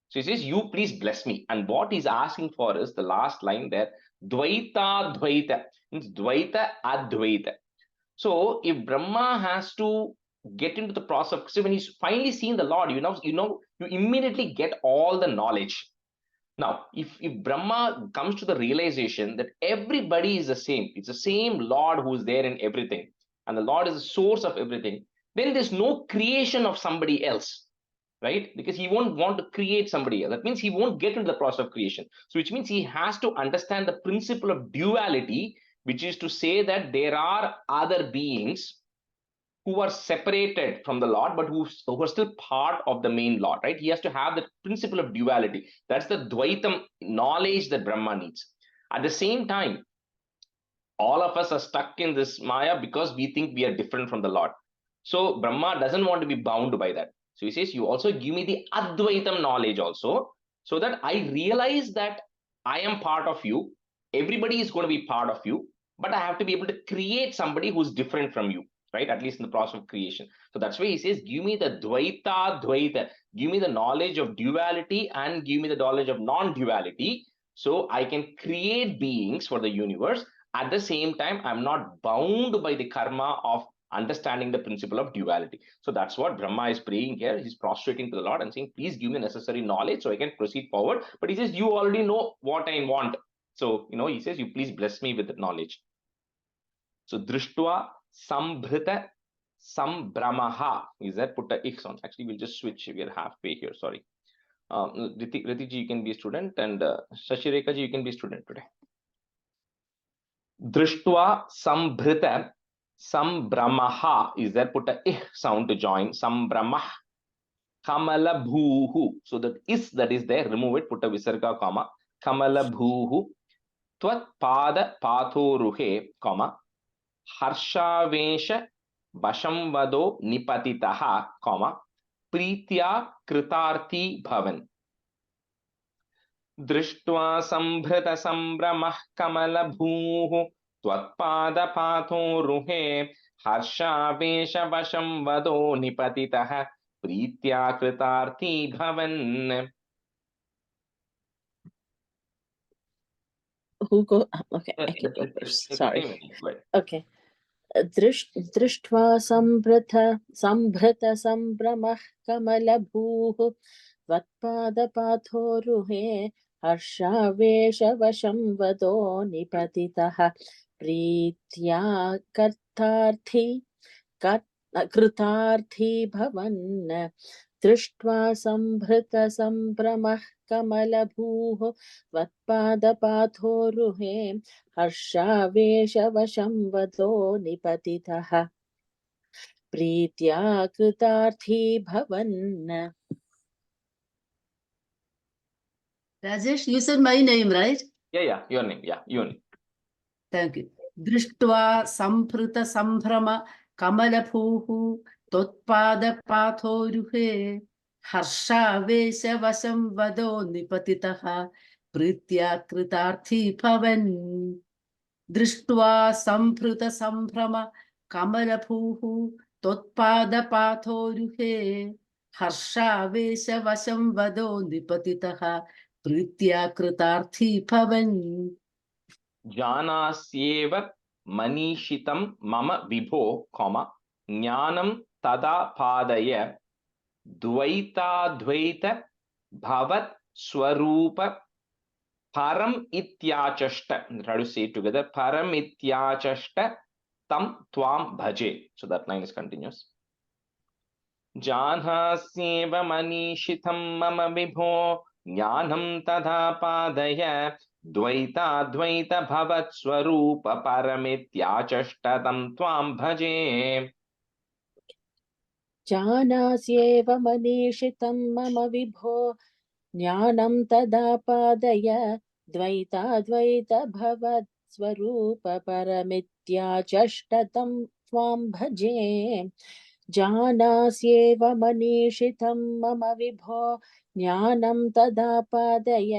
So he says, you please bless me. And what he's asking for is the last line there, Dvaita Dvaita, means Dvaita Advaita. So if Brahma has to get into the process, so when he's finally seen the Lord, you immediately get all the knowledge. Now, if Brahma comes to the realization that everybody is the same, it's the same Lord who is there in everything, and the Lord is the source of everything, then there's no creation of somebody else, right? Because he won't want to create somebody else. That means he won't get into the process of creation. So which means he has to understand the principle of duality, which is to say that there are other beings who are separated from the Lord, but who are still part of the main Lord, right? He has to have the principle of duality. That's the Dvaitam knowledge that Brahma needs. At the same time, all of us are stuck in this Maya because we think we are different from the Lord. So Brahma doesn't want to be bound by that. So he says, you also give me the Advaitam knowledge also, so that I realize that I am part of you, everybody is going to be part of you, but I have to be able to create somebody who's different from you, right? At least in the process of creation. So that's why he says, give me the dvaita, give me the knowledge of duality and give me the knowledge of non-duality, so I can create beings for the universe. At the same time, I'm not bound by the karma of understanding the principle of duality. So that's what Brahma is praying here. He's prostrating to the Lord and saying, please give me necessary knowledge so I can proceed forward. But he says, you already know what I want. So, he says, you please bless me with the knowledge. So, drishtva sambhrita sambramaha. Is that put a ich sound? Actually, we'll just switch. We are halfway here. Sorry. Riti ji, you can be a student, and Shashireka ji, you can be a student today. Drishtva sambhrita sambramaha. Is there put a ich sound to join? Sambramah. Kamala bhuhu. So that is that is there. Remove it. Put a visarga comma. Kamala bhuhu. Tvat pada pathoruhe, comma, harshavesha vashamvado nipatitaha, comma, pritya kritarthi bhavan. Drishtva sambhrita sambramah kamala bhuhu, tvat pada pathoruhe, harshavesha vashamvado nipatitaha, pritya kritarthi bhavan. Who go? Okay, I can go first. Sorry. Right. Okay. दृष्ट्वा सम्भृत सम्भ्रमः कमलभूः त्वत्पादपाथोरुहे हर्षावेशवशं वदो निपतितः प्रीत्या कृतार्थी भवन् दृष्ट्वा सम्भृत सम्भ्रमः कमलभूः त्वत्पादपाथोरुहे हर्षावेशवशं वदो निपतितः प्रीत्या कृतार्थी भवन्. Rajesh, you said my name, right? Yeah, your name. Yeah, your name. Thank you. Drishtva samprita sambrama kamalabhuhu totpada pathoruhe harsha vesha vasam vado nipatitaha pritya kritarthi bhavan. Drishtva samprita sambrama kamalabhuhu totpada pathoruhe harsha vesha vasam vado nipatitaha pritya kritarthi bhavan. Janasyeva manishitam mama vibho, comma, jnanam tada padaya dvaita dvaita bhavat swarupa param ityachashta. Try to say it together. Param ityachashta tam tvam bhaje. So that line is continuous. Janasyeva manishitam mama vibho jnanam tada padaya Dvaita dvaita bhavat swarupa paramityachashtatam tvam bhaje. जानास्येव मनीषितं मम विभो ज्ञानं तदा पादय द्वैताद्वैत भवत् स्वरूप परमित्याचष्टतं त्वां भजे. जानास्येव मनीषितं मम विभो ज्ञानं तदा पादय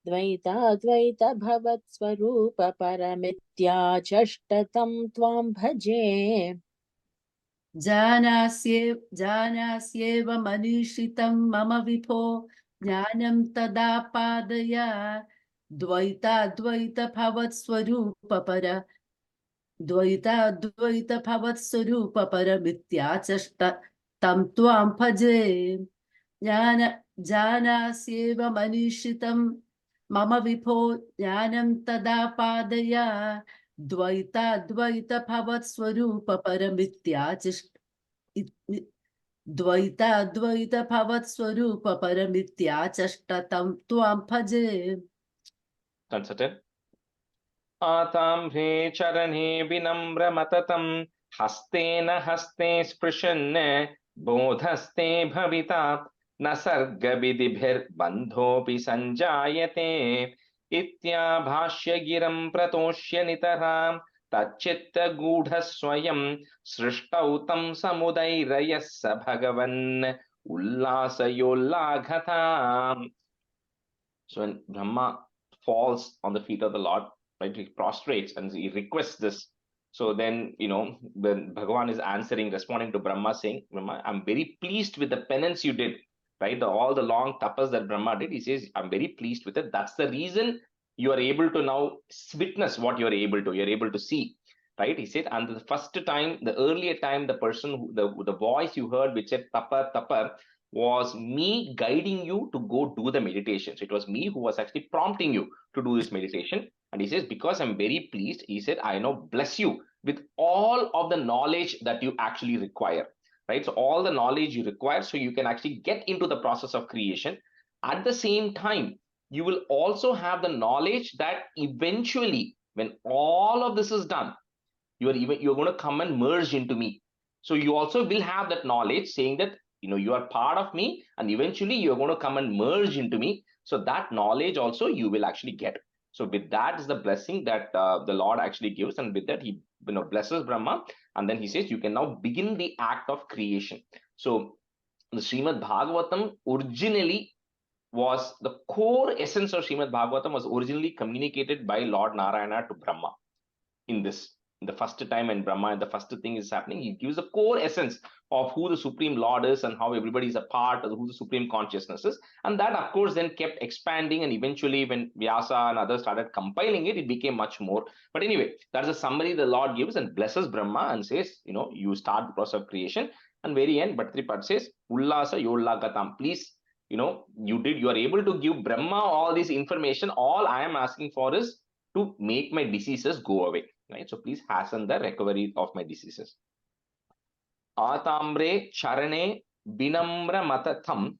द्वैताद्वैत भवत् स्वरूप परमित्याचष्टतं त्वां भजे. Janasyeva manishitam mama vibho jnanam tada padaya dvaita dvaita bhavat swarupa para dvaita dvaita bhavat swarupa para mityachashta tam tvam bhaje. Janasyeva manishitam mama vibho jnanam tada padaya Dvaita dvaita bhavat swarupa paramityachashta Dvaita dvaita bhavat swarupa paramityachashtatam tvam bhaje. Consider. Atamre charane vinamra matatam hastena haste sprishanne bodhaste bhavita nasarga vidibhir bandhopi sanjayate itya bhashya giram pratoshya nitaram tacchitta gudha swayam srishtautam samudairayassa bhagavan ullasayollaghatam. So when Brahma falls on the feet of the Lord, right? He prostrates and he requests this. So then, when Bhagavan is answering, responding to Brahma, saying, Brahma, I'm very pleased with the penance you did, right? All the long tapas that Brahma did, he says, I'm very pleased with it. That's the reason you are able to now witness what you're able to see, right? He said, and the first time, the earlier time, the person, the voice you heard which said tapa, tapa, was me guiding you to go do the meditation. So it was me who was actually prompting you to do this meditation. And he says, because I'm very pleased, he said, I now bless you with all of the knowledge that you actually require, right? So all the knowledge you require, so you can actually get into the process of creation. At the same time, you will also have the knowledge that eventually, when all of this is done, you're going to come and merge into me. So you also will have that knowledge saying that, you are part of me, and eventually you're going to come and merge into me. So that knowledge also you will actually get. So with that is the blessing that the Lord actually gives, and with that he blesses Brahma, and then he says you can now begin the act of creation. So the Srimad Bhagavatam originally was the core essence of Srimad Bhagavatam was originally communicated by Lord Narayana to Brahma. In the first time, and Brahma, and the first thing is happening, he gives the core essence of who the Supreme Lord is and how everybody is a part of who the Supreme Consciousness is. And that, of course, then kept expanding. And eventually, when Vyasa and others started compiling it, it became much more. But anyway, that's a summary the Lord gives and blesses Brahma and says, you start the process of creation. And very end, Bhattri says, Ullasa Yolla Gatam. Please, you are able to give Brahma all this information. All I am asking for is to make my diseases go away, right? So please hasten the recovery of my diseases. Atambre charane binamra matatham,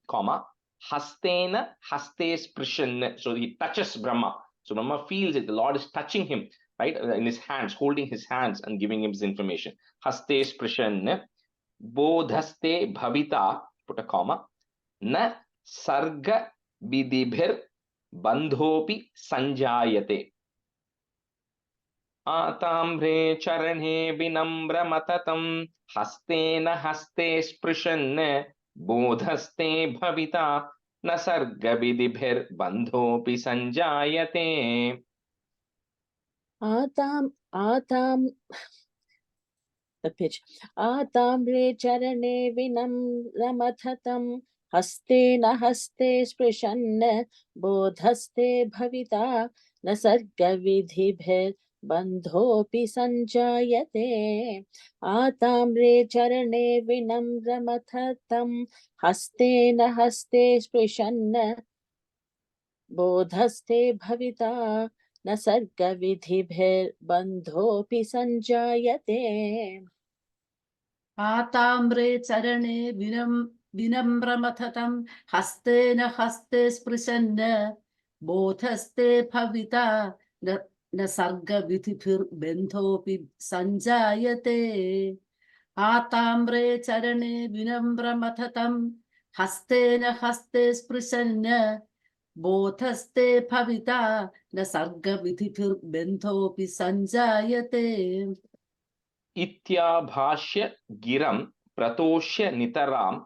hastena haste sprishan. So he touches Brahma. So Brahma feels it. The Lord is touching him, right? In his hands, holding his hands and giving him this information. Haste sprishan, bodhaste bhavita, put a comma, na sarga vidibhir bandhopi sanjayate. Atambre charane vinamra matatam, hastena haste sprishan, bodhaste bhavita, na sarga vidibhir bandhopi sanjayate. Atam the pitch. Atambre charane vinamramathatam, hastena haste sprishan, bodhaste bhavita, nasarga vidhibhir bandhopi sanjayate. Atambre charane vinamramathatam, hastena haste sprishan, bodhaste bhavita, न सर्ग विधिभिर् बन्धोऽपि सञ्जायते. आताम्रे चरणे विनम्रमथतं, हस्तेन हस्ते स्पृशन्, बोधस्ते भविता न सर्गविधिभिर्बन्धोऽपि सञ्जायते. आताम्रे चरणे विनम्रमथतं, हस्तेन हस्ते स्पृशन्, बोधस्ते भविता न सर्गविधिभिर्बन्धोऽपि सञ्जायते. Ityabhashya giram pratosya nitaram,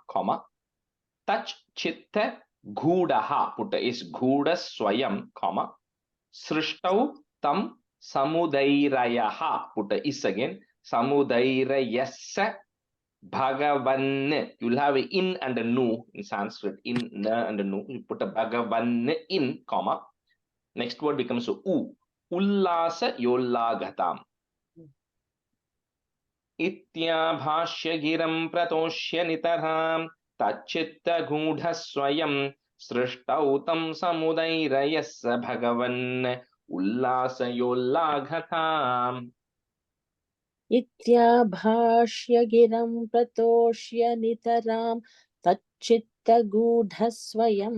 tach chitta gudaha, put is guda swayam, srishtau tam samudairayaha, put is again, samudairayassa Bhagavan. You'll have an in and a nu in Sanskrit, in, na and a nu. You put a Bhagavan in, next word becomes u. Ullasa yollagatam. Ityabhashya giram pratoshya nitaram, tachitta gudha swayam, srishtautam samudairayassa Bhagavan, ullasa yollagatam. इत्याभाष्य गिरं प्रतोष्य नितरां तच्चित्तगूढस्वयं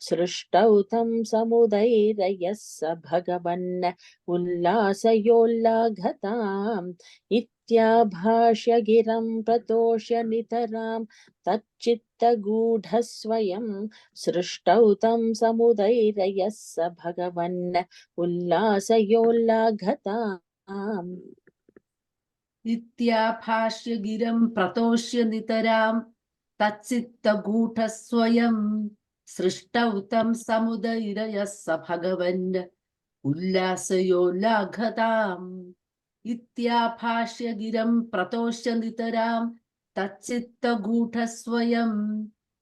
सृष्टौ तं समुदैरयः स भगवन् उल्लासयोल्लाघताम्. इत्याभाष्य गिरं प्रतोष्य नितरां तच्चित्तगूढस्वयं सृष्टौ तं समुदैरयः स भगवन् उल्लासयोल्लाघताम्. इत्याभाष्य गिरं प्रतोष्य नितरां तच्चित्तगूढस्वयं सृष्टौ तं समुदैरयः स भगवन् उल्लासयोल्लाघताम् इत्याभाष्य गिरं प्रतोष्य नितरां तच्चित्तगूढस्वयं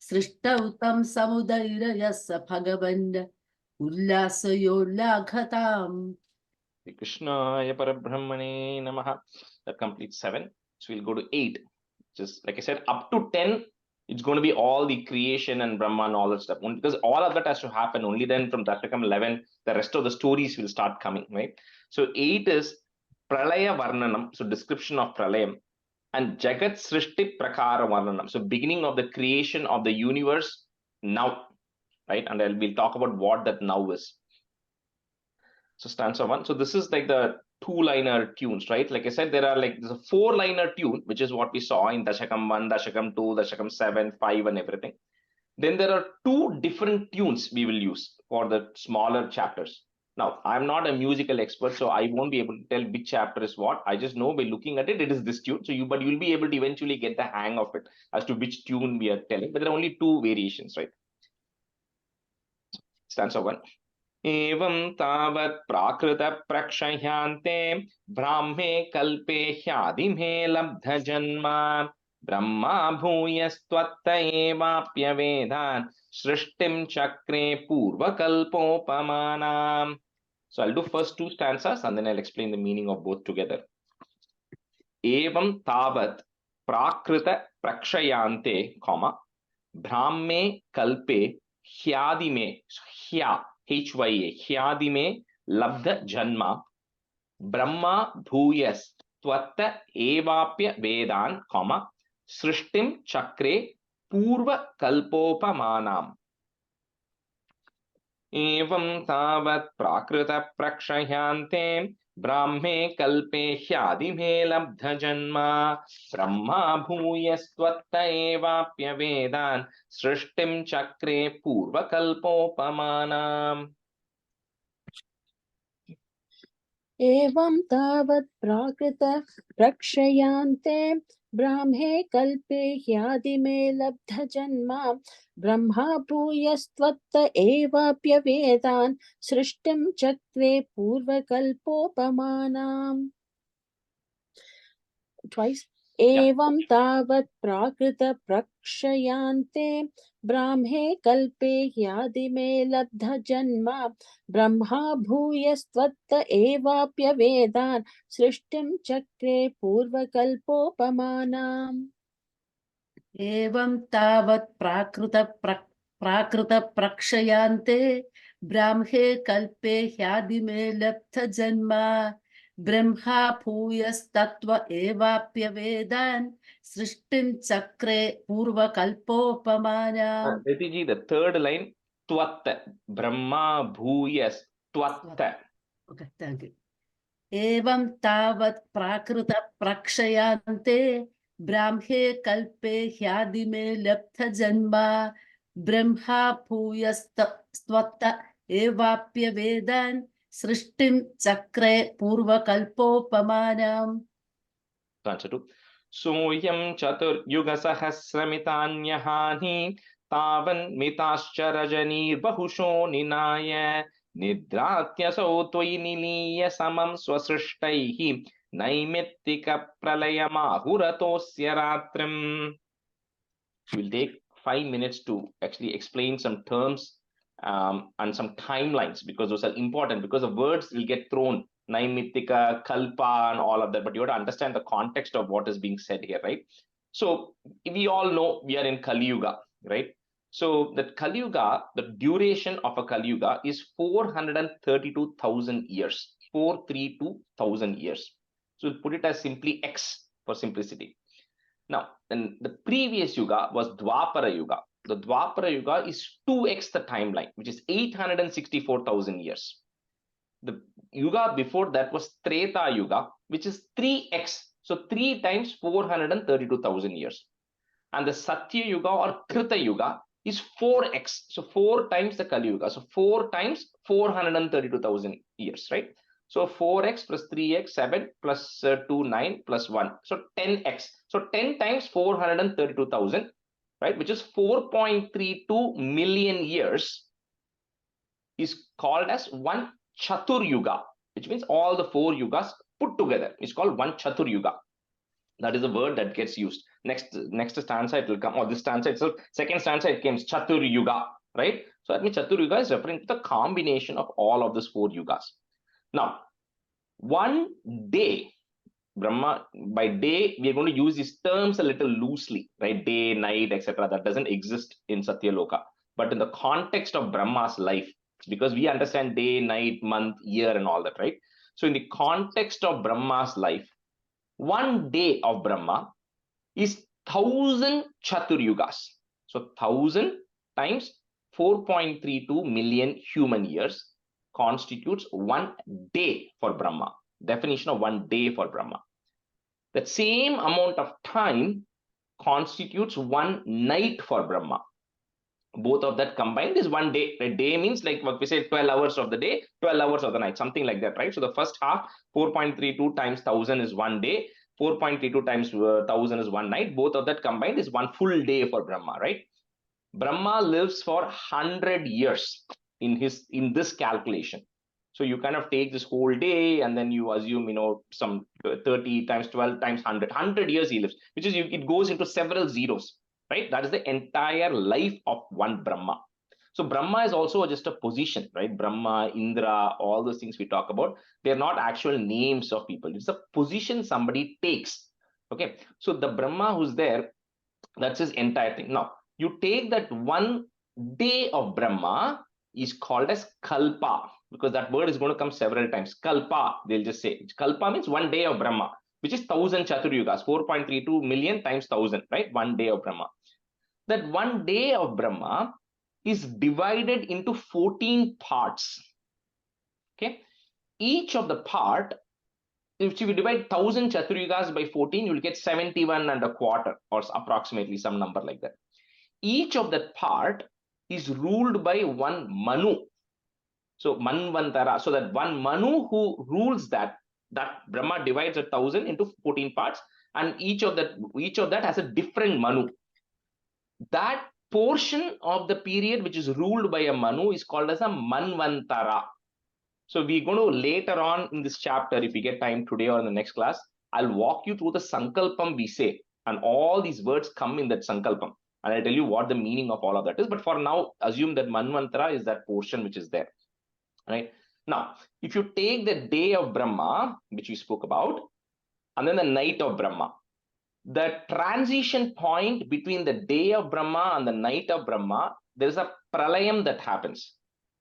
सृष्टौ तं समुदैरयः स भगवन् उल्लासयोल्लाघताम्. Krishnaya Parabrahmane Namaha. That completes 7. So we'll go to 8. Just like I said, up to 10, it's going to be all the creation and Brahma and all that stuff. Only because all of that has to happen. Only then from Dasakam 11, the rest of the stories will start coming, right? So 8 is Pralaya Varnanam, so description of Pralayam, and Jagat Srishti Prakara Varnanam, so beginning of the creation of the universe now, right? And we'll talk about what that now is. So stanza 1. So this is like the 2-liner tunes, right? Like I said, there's a 4-liner tune, which is what we saw in Dasakam 1, Dasakam 2, Dasakam 7, 5, and everything. Then there are 2 different tunes we will use for the smaller chapters. Now, I'm not a musical expert, so I won't be able to tell which chapter is what. I just know by looking at it, it is this tune. So but you'll be able to eventually get the hang of it as to which tune we are telling. But there are only 2 variations, right? Stanza 1. एवं तावत् प्राकृत प्रक्षयान्ते ब्राह्मे कल्पे ह्यादिमे लब्ध जन्मा ब्रह्मा भूयस्त्वत्त एवाप्यवेदान् सृष्टिं चक्रे पूर्वकल्पोपमानाम्. So I'll do first 2 stanzas and then I'll explain the meaning of both together. Evam tavat prakrita prakshayante, comma, brahme kalpe hyadime, hya, HYA, hyadime labdha janma, brahma bhuyas tvatta evapya vedan, comma, srishtim chakre purva kalpopamanam. एवं तावत् प्राकृत प्रक्षयान्ते ब्राह्मे कल्पे ह्यादिमे लब्ध जन्मा ब्रह्मा भूयस्त्वत्त एवाप्यवेदान् सृष्टिं चक्रे पूर्वकल्पोपमानाम्. एवं तावत् प्राकृत प्रक्षयान्ते ब्राह्मे कल्पे ह्यादिमे लब्ध जन्मा ब्रह्मा भूयस्त्वत्त एवाप्यवेदान् सृष्टिं चक्रे पूर्वकल्पोपमानाम्. Twice. एवं तावत् प्राकृत प्रक्षयान्ते ब्राह्मे कल्पे ह्यादिमे लब्ध जन्मा ब्रह्मा भूयस्त्वत्त एवाप्यवेदान् सृष्टिं चक्रे पूर्वकल्पोपमानाम्. एवं तावत् प्राकृत प्रक्षयान्ते ब्राह्मे कल्पे ह्यादिमे लब्ध जन्मा ब्रह्मा भूयस्तत्व एवाप्यवेदान् सृष्टिं चक्रे पूर्वकल्पोपमानाम्. Ritiji, the 3rd line, tvatta, brahma bhuyas tvatta. Okay, thank you. एवं तावत् प्राकृत प्रक्षयान्ते ब्राह्मे कल्पे ह्यादिमे लब्ध जन्मा ब्रह्मा भूयस्त्वत्त एवाप्यवेदान् सृष्टिं चक्रे पूर्वकल्पोपमानाम्. Answer 2. Soyam chaturयुग सहस्रमितान्यहानि तावन्मिताश्च रजनीर्बहुशो निनाय निद्रात्यसौ त्वयि निलीय समं स्वसृष्टैः नैमित्तिकप्रलयमाहुरतोऽस्य रात्रिम्. We'll take 5 minutes to actually explain some terms and some timelines, because those are important, because the words will get thrown, Naimittika, Kalpa, and all of that, but you have to understand the context of what is being said here, right? So we all know we are in Kali Yuga, right? So that Kali Yuga, the duration of a Kali Yuga is 432,000 years, 432,000 years. So we'll put it as simply X for simplicity. Now, then the previous Yuga was Dwapara Yuga. The Dwapara Yuga is 2x the timeline, which is 864,000 years. The Yuga before that was Treta Yuga, which is 3x, so 3 times 432,000 years. And the Satya Yuga or Krita Yuga is 4x, so 4 times the Kali Yuga, so 4 times 432,000 years, right? So 4x plus 3x, 7 plus 2, 9 plus 1. So 10x. So 10 times 432,000, right, which is 4.32 million years, is called as 1 Chatur Yuga, which means all the 4 yugas put together. It's called one Chatur Yuga. That is a word that gets used. Next stanza it will come, or this stanza itself, second stanza it comes Chatur Yuga, right? So that means Chatur Yuga is referring to the combination of all of these 4 yugas. Now, one day, Brahma, by day, we are going to use these terms a little loosely, right? Day, night, etc. That doesn't exist in Satyaloka. But in the context of Brahma's life, because we understand day, night, month, year, and all that, right? So in the context of Brahma's life, one day of Brahma is 1000 Chatur Yugas. So 1000 times 4.32 million human years constitutes one day for Brahma. Definition of one day for Brahma. That same amount of time constitutes one night for Brahma. Both of that combined is one day. A day means like what we say 12 hours of the day, 12 hours of the night, something like that, right? So the first half, 4.32 times 1000 is one day, 4.32 times 1000 is one night. Both of that combined is one full day for Brahma, right? Brahma lives for 100 years in this calculation. So you kind of take this whole day and then you assume, some 30 times 12 times 100 years he lives, which is it goes into several zeros, right? That is the entire life of one Brahma. So Brahma is also just a position, right? Brahma, Indra, all those things we talk about, they're not actual names of people. It's a position somebody takes. Okay. So the Brahma who's there, that's his entire thing. Now, you take that one day of Brahma is called as Kalpa, because that word is going to come several times. Kalpa, they'll just say. Kalpa means one day of Brahma, which is 1000 Chatur Yugas, 4.32 million times 1000, right? One day of Brahma. That one day of Brahma is divided into 14 parts. Okay. Each of the part, if you divide 1000 Chatur Yugas by 14, you'll get 71 and a quarter, or approximately some number like that. Each of that part is ruled by one Manu. So Manvantara. So that one Manu who rules that Brahma divides 1000 into 14 parts, and each of that has a different Manu. That portion of the period which is ruled by a Manu is called as a Manvantara. So we're going to later on in this chapter, if we get time today or in the next class, I'll walk you through the Sankalpam we say, and all these words come in that Sankalpam. And I'll tell you what the meaning of all of that is. But for now, assume that Manvantara is that portion which is there. Right? Now, if you take the day of Brahma, which we spoke about, and then the night of Brahma, the transition point between the day of Brahma and the night of Brahma, there's a pralayam that happens.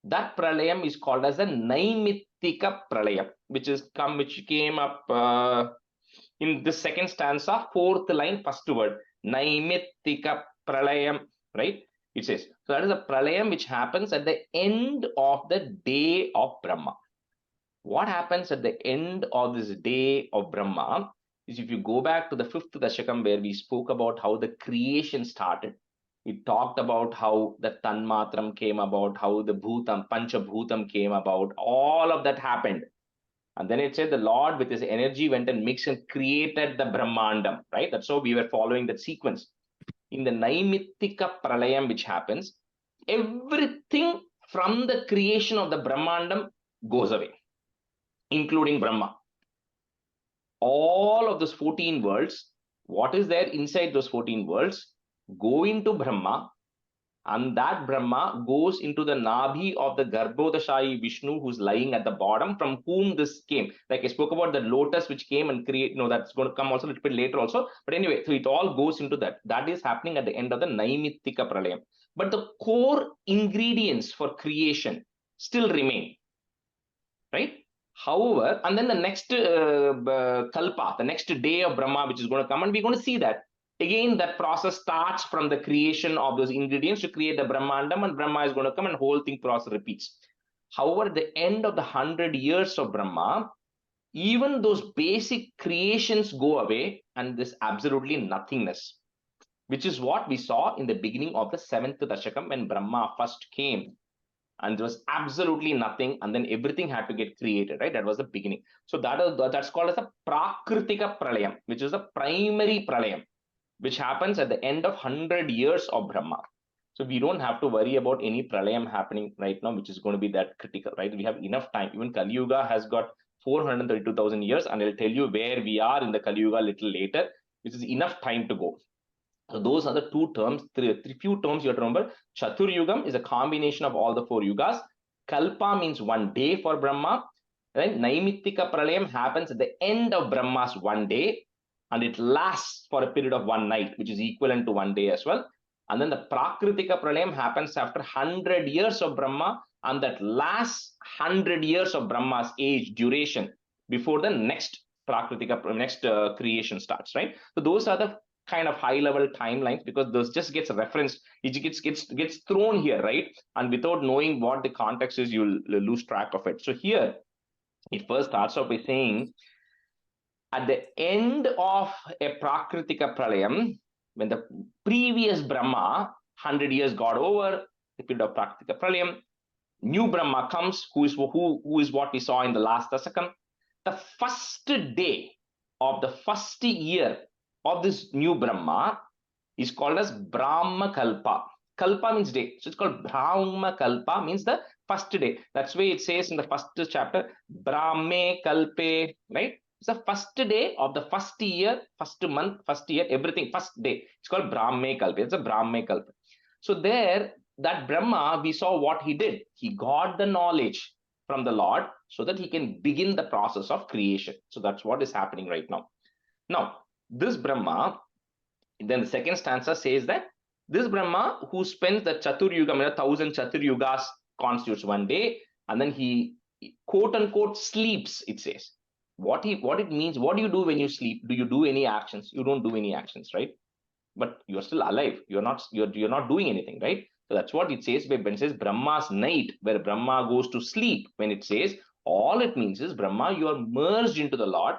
That pralayam is called as a Naimittika pralayam, which came up in the second stanza, fourth line, first word, Naimittika pralayam, right? It says, so that is a pralayam which happens at the end of the day of Brahma. What happens at the end of this day of Brahma is, if you go back to the 5th Dasakam where we spoke about how the creation started, we talked about how the Tanmatram came about, how the Bhutam, Panchabhutam came about, all of that happened. And then it said the Lord with his energy went and mixed and created the Brahmandam, right? That's how we were following that sequence. In the Naimittika Pralayam which happens, everything from the creation of the Brahmandam goes away, including Brahma. All of those 14 worlds, what is there inside those 14 worlds, go into Brahma, and that Brahma goes into the Nabhi of the Garbhodashayi Vishnu who's lying at the bottom, from whom this came. Like I spoke about the lotus which came and create, that's going to come also a little bit later also. But anyway, so it all goes into that. That is happening at the end of the Naimittika Pralayam. But the core ingredients for creation still remain, right? However, and then the next Kalpa, the next day of Brahma, which is going to come, and we're going to see that. Again, that process starts from the creation of those ingredients to create the Brahmandam, and Brahma is going to come and the whole thing process repeats. However, at the end of the 100 years of Brahma, even those basic creations go away and there's absolutely nothingness, which is what we saw in the beginning of the 7th Dashakam when Brahma first came. And there was absolutely nothing, and then everything had to get created, right? That was the beginning. So that's called as a Prakritika Pralayam, which is a primary Pralayam, which happens at the end of 100 years of Brahma. So we don't have to worry about any pralayam happening right now, which is going to be that critical, right? We have enough time. Even Kali Yuga has got 432,000 years, and I'll tell you where we are in the Kali Yuga a little later, which is enough time to go. So those are the two terms, three few terms you have to remember. Chatur Yugam is a combination of all the 4 yugas. Kalpa means 1 day for Brahma. Right? Naimittika Pralayam happens at the end of Brahma's 1 day, and it lasts for a period of 1 night, which is equivalent to 1 day as well. And then the Prakritika Pralayam happens after 100 years of Brahma, and that lasts 100 years of Brahma's age duration before the next Prakritika, next creation starts, right? So those are the kind of high level timelines, because this just gets referenced, it gets thrown here, right? And without knowing what the context is, you'll lose track of it. So here it first starts off by saying, at the end of a Prakritika Pralayam, when the previous Brahma 100 years got over, the period of Prakritika Pralayam, new Brahma comes, who is what we saw in the last Dasakam. The first day of the first year of this new Brahma is called as Brahma Kalpa. Kalpa means day. So it's called Brahma Kalpa, means the first day. That's why it says in the first chapter, Brahme Kalpe, right? It's the first day of the first year, first month, first year, everything, first day. It's called Brahme Kalpe. It's a Brahme Kalpa. So there, that Brahma, we saw what he did. He got the knowledge from the Lord so that he can begin the process of creation. So that's what is happening right now. Now, this Brahma, then the second stanza says that this Brahma who spends the Chatur Yuga, 1,000 Chatur Yugas constitutes 1 day, and then he quote unquote sleeps, it says. What it means, what do you do when you sleep? Do you do any actions? You don't do any actions, right? But you're still alive. You're not doing anything, right? So that's what it says when it says Brahma's night, where Brahma goes to sleep. When it says, all it means is Brahma, you are merged into the Lord.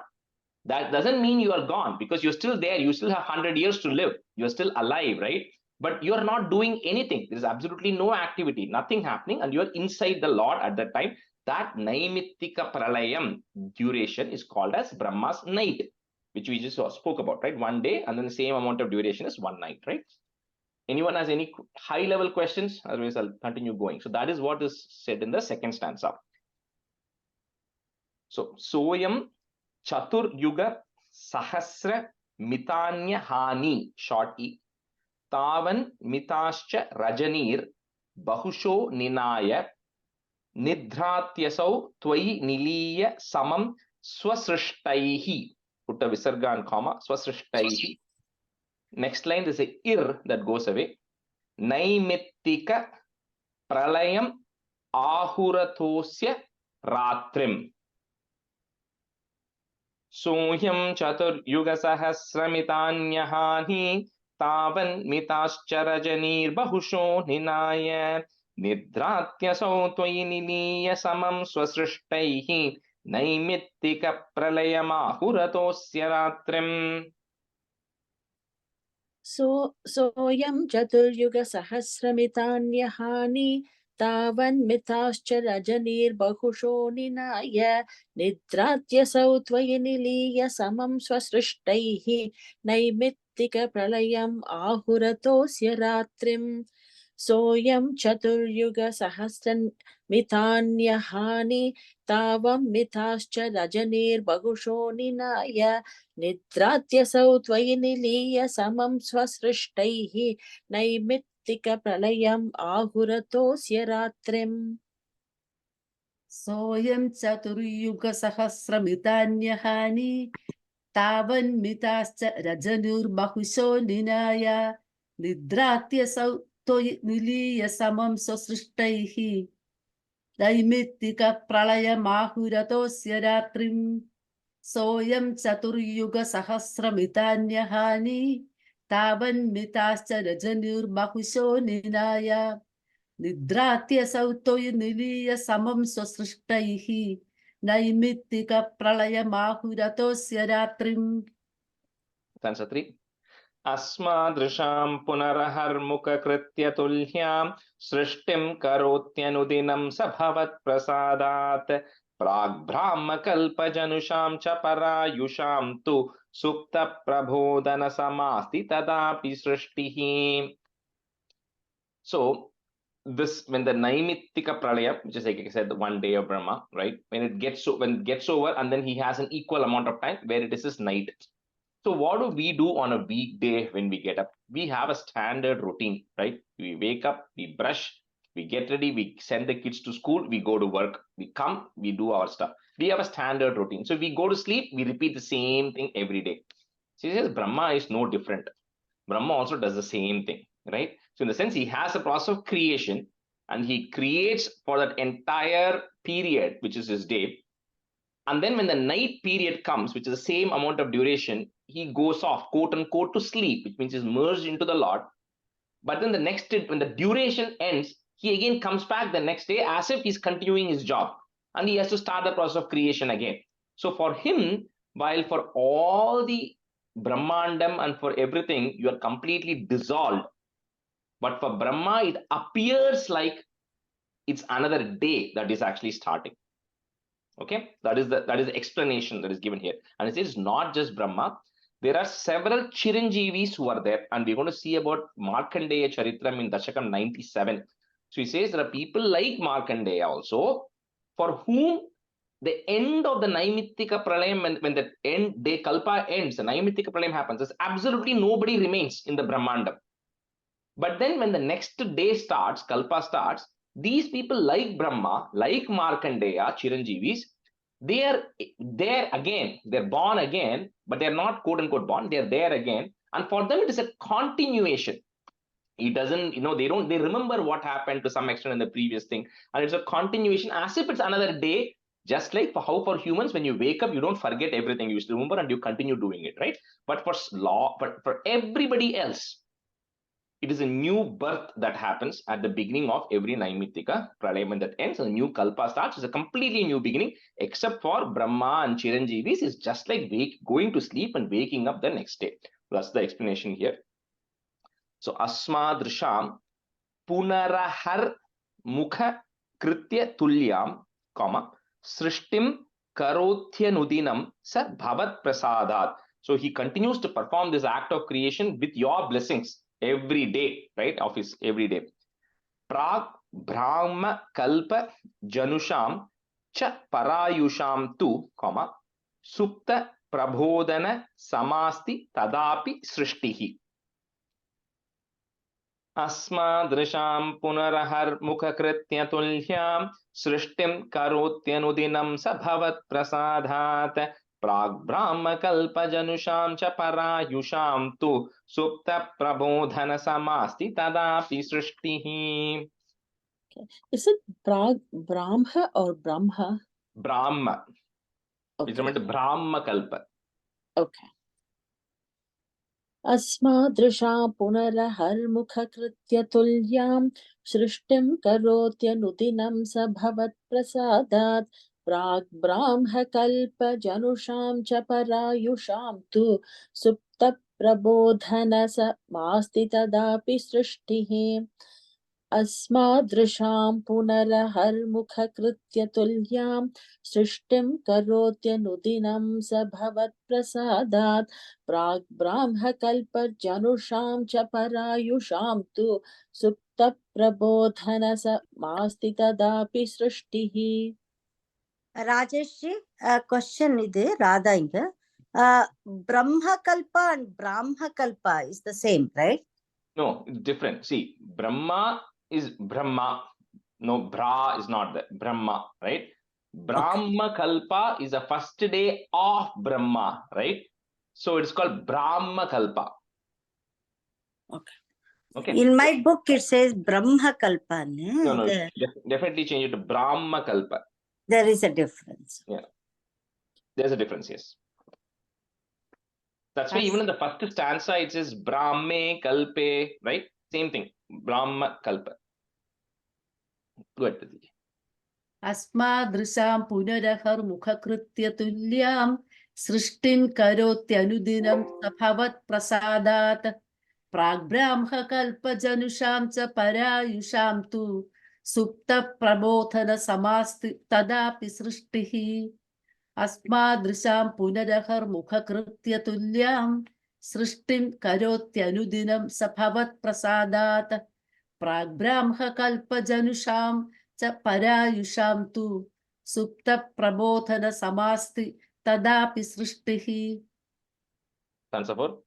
That doesn't mean you are gone, because you're still there. You still have 100 years to live. You're still alive, right? But you're not doing anything. There's absolutely no activity, nothing happening, and you're inside the Lord at that time. That Naimittika Pralayam duration is called as Brahma's night, which we just spoke about, right? 1 day, and then the same amount of duration is 1 night, right? Anyone has any high level questions? Otherwise, I'll continue going. So that is what is said in the second stanza. So, Soyam Chatur Yuga Sahasra Mitanya Hani, short E, Tavan Mitascha Rajanir Bahusho Ninaya Nidhratyasau Twai Niliya Samam Swasrishtaihi. Put a visarga and comma, Swasrishtaihi. Next line, there's a ir that goes away. Naimittika Pralayam Ahuratosya Ratrim. Sohyam Chatur Yuga Sahasramitanyahani Tavan Mitascharajanir Bahusho Ninaya Nidhratyasau Twai Niliya Samam Swasrishtaihi Naimittika Pralayamahuratosya Ratrim. Soyam Chaturyuga Sahasramitanyahani Tavanmitascha Rajanir Bahusho Ninaya Nidhratyasau Twai Niliya Samam Swasrishtaihi Naimittika Pralayam Ahuratosya Ratrim. Soyam Chaturyuga Sahasramitanyahani Tavam Mitascha Rajanir Bahusho Ninaya Nidhratyasau Twai Niliya Samam Swasrishtaihi Naimittika Pralayam Ahuratosya Ratrim. Soyam Chaturyuga Sahasramitanyahani Tavan Mitascha Rajanur Bahusho Ninaya Nidhratyasau Twai Niliya Samam Swasrishtaihi Naimittika Pralayamahuratosya Ratrim. Soyam Chaturyuga Sahasramitanyahani Tavan Mitascha Rajanur Bahusho Ninaya Nidhratyasau Twai Niliya Samam Swasrishtaihi Naimittika Pralayamahuratosya Ratrim. Stanza 3. Asmadrisham punaraharmukha kritya tulhyam srishtim karotyanudinam sabhavat prasadat prag brahma kalpa janusham cha parayusham tu supta prabodhana samasti tadapi srishtihi. So this, when the Naimittika Pralayam, which is like I said, the one day of Brahma, right? When it gets over, and then he has an equal amount of time where it is his night. So what do we do on a weekday when we get up? We have a standard routine, right? We wake up, we brush, we get ready, we send the kids to school, we go to work, we come, we do our stuff. We have a standard routine. So we go to sleep, we repeat the same thing every day. So he says Brahma is no different. Brahma also does the same thing, right? So in the sense, he has a process of creation, and he creates for that entire period, which is his day. And then when the night period comes, which is the same amount of duration, he goes off, quote unquote, to sleep, which means he's merged into the Lord. But then the next, when the duration ends, he again comes back the next day as if he's continuing his job, and he has to start the process of creation again. So for him, while for all the Brahmandam and for everything, you are completely dissolved. But for Brahma, it appears like it's another day that is actually starting. Okay, that is the explanation that is given here. And it is not just Brahma. There are several Chiranjeevis who are there, and we're going to see about Markandeya Charitram in Dasakam 97. So he says there are people like Markandeya also, for whom the end of the Naimittika Pralayam, when the end day Kalpa ends, the Naimittika Pralayam happens, there's absolutely nobody remains in the Brahmandam. But then when the next day starts, Kalpa starts, these people like Brahma, like Markandeya, Chiranjeevis, they are there again. They're born again, but they're not quote unquote born. They're there again. And for them, it is a continuation. It doesn't, they remember what happened to some extent in the previous thing. And it's a continuation as if it's another day, just like for humans, when you wake up, you don't forget everything. You still remember and you continue doing it, right? But for everybody else, it is a new birth that happens at the beginning of every Naimittika Pralayam that ends, and a new Kalpa starts. It's a completely new beginning, except for Brahma and Chiranjeevis. It's just like going to sleep and waking up the next day. That's the explanation here. So Asmadrisham Punarahar Mukha Kritya Tulyam, Srishtim Karothya Nudinam Sa Bhavat Prasadat. So he continues to perform this act of creation with your blessings every day, right? Of his every day. Prag Brahma Kalpa Janusham Cha Parayusham tu, Supta Prabodhana Samasti Tadapi Srishtihi. Asmadrisham Punarahar Mukha Kritya Tulyam Srishtim Karotyanudinam Sa Bhavat Prasadat. Prag Brahma Kalpa Janusham Cha Parayusham tu Supta Prabodhana Samasti Tadapi Srishtihi. Okay. Is it Brahma or Brahma? Brahma. Okay. It's meant to Brahma Kalpa. Okay. Asmadrisha punarahar kritya tulyam shrishtim karotyanudinam sa bhavat prasadat prag brahma kalpa janusham cha parayusham tu supta prabodhana sa masti tadapi srishtihi. Asmadrisham punarahar kritya tulyam srishtim karotyanudinam sa bhavat prasadat prag brahma kalpa janusham cha parayusham tu supta prabodhana sa masti tadapi srishtihi. Rajeshji, question idu Radha inga. Brahma Kalpa and Brahma Kalpa is the same, right? No, it's different. See, Brahma is Brahma. No, Bra is not there. Brahma, right? Brahma Kalpa is the first day of Brahma, right? So it's called Brahma Kalpa. Okay. In my book, it says Brahma Kalpa. No, definitely change it to Brahma Kalpa. There is a difference. Yeah. There's a difference, yes. That's why even in the first stanza, it says Brahme Kalpe, right? Same thing. Brahma Kalpa. Good. Asmadrisham punarahar mukha kritya tulyam srishtin karotyanudinam sa bhavat prasadat prag brahma kalpa janusham cha parayusham tu supta prabodhana samasti tadapi srishtihi. Asmadrisham punarahar mukha kritya tulyam srishtim karotyanudinam sa bhavat prasadat Pragbrahmakalpajanusham cha parayusham tu supta prabodhana samasti tadapi srishtihi. Stanza 4.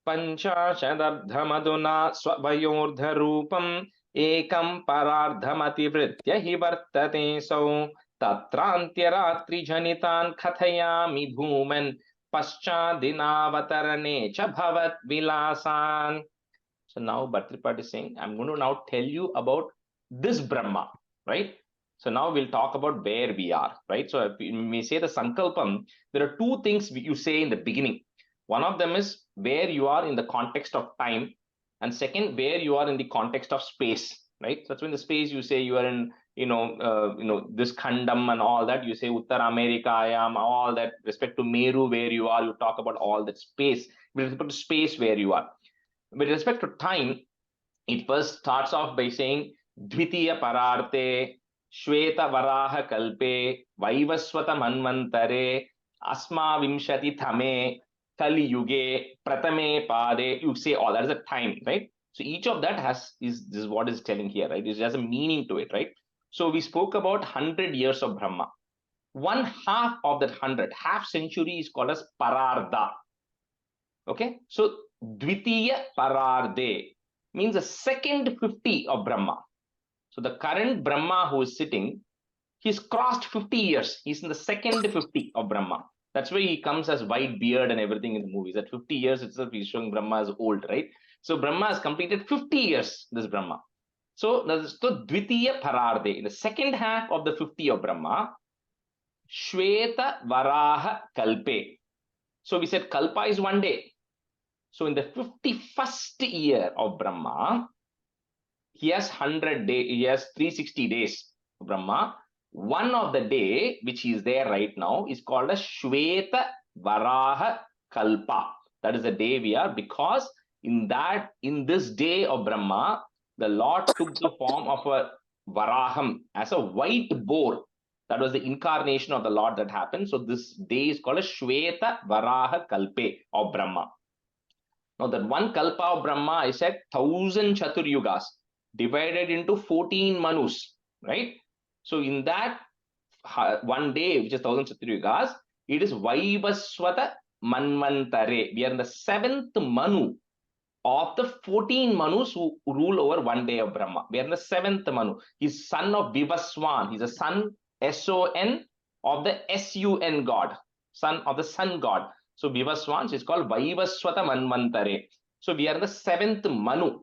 Panchashadardhamaduna swabhayordharupam ekam parardhamativrtya hi vartate sau tatrantyaratri janitan kathayami bhuman paschadinaavatarane cha bhavat vilasan. So now Bhatripad is saying, I'm going to now tell you about this Brahma, right? So now we'll talk about where we are, right? So if we say the Sankalpam, there are two things you say in the beginning. One of them is where you are in the context of time, and second, where you are in the context of space, right? So that's when the space you say you are in, this Khandam and all that. You say Uttar America, I am, all that. Respect to Meru, where you are, you talk about all that space. With respect to space, where you are. With respect to time, it first starts off by saying Dvitiya Pararte, Shweta Varaha Kalpe, Vaivaswata Manvantare, Asma Vimshati Thame, Kali Yuge, Pratame Pade. You say all that is a time, right? So each of that this is what is telling here, right? It has a meaning to it, right? So we spoke about 100 years of Brahma. One half of that 100, half century is called as Pararda. Okay, so Dvitiya Pararde means the second 50 of Brahma. So the current Brahma who is sitting, he's crossed 50 years. He's in the second 50 of Brahma. That's why he comes as white beard and everything in the movies. At 50 years itself, he's showing Brahma as old, right? So Brahma has completed 50 years, this Brahma. So Dvitiya Pararde, in the second half of the 50 of Brahma, Shweta Varaha Kalpe. So we said Kalpa is 1 day. So in the 51st year of Brahma, he has 100 days, he has 360 days of Brahma. One of the day, which is there right now, is called a Shweta Varaha Kalpa. That is the day we are, because in this day of Brahma, the Lord took the form of a Varaham as a white boar. That was the incarnation of the Lord that happened. So this day is called a Shweta Varaha Kalpe of Brahma. Now that one Kalpa of Brahma, I said 1000 Chaturyugas divided into 14 Manus, right? So in that 1 day, which is 1000 Chaturyugas, it is Vaivaswata Manvantare. We are in the 7th Manu of the 14 Manus who rule over 1 day of Brahma. We are in the 7th Manu. He's son of Vivaswan. He's a son, S-O-N, of the S-U-N God, son of the sun god. So Vivaswan is called Vaivaswata Manvantare. So we are in the 7th Manu.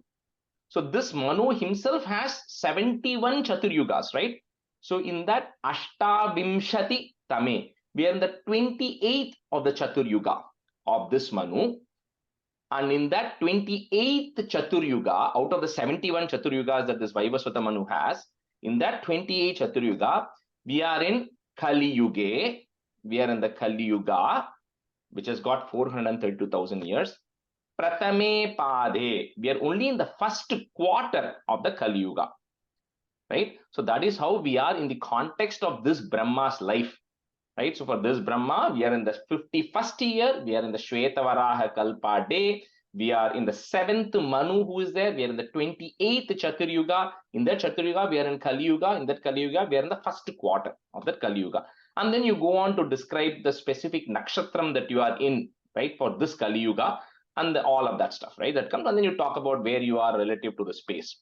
So this Manu himself has 71 Chaturyugas, right? So in that Ashtavimshati Tame, we are in the 28th of the Chaturyuga of this Manu. And in that 28th Chaturyuga, out of the 71 Chaturyugas that this Vaivaswata Manu has, in that 28th Chaturyuga, we are in Kali Yuge. We are in the Kali Yuga, which has got 432,000 years. Pratame Pade, we are only in the first quarter of the Kali Yuga, right? So that is how we are in the context of this Brahma's life, right? So for this Brahma, we are in the 51st year, we are in the Shvetavaraha Kalpa day, we are in the 7th Manu who is there, we are in the 28th Chaturyuga. In that Chaturyuga, we are in Kali Yuga. In that Kali Yuga, we are in the first quarter of that Kali Yuga. And then you go on to describe the specific nakshatram that you are in, right, for this Kali Yuga, and all of that stuff, right, that comes. And then you talk about where you are relative to the space.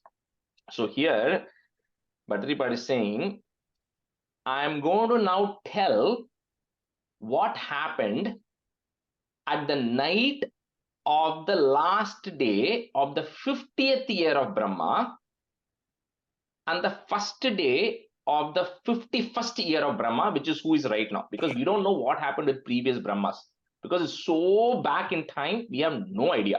So here, Bhatripad is saying, I'm going to now tell what happened at the night of the last day of the 50th year of Brahma and the first day of the 51st year of Brahma, which is who is right now, because we don't know what happened with previous Brahmas, because it's so back in time, we have no idea.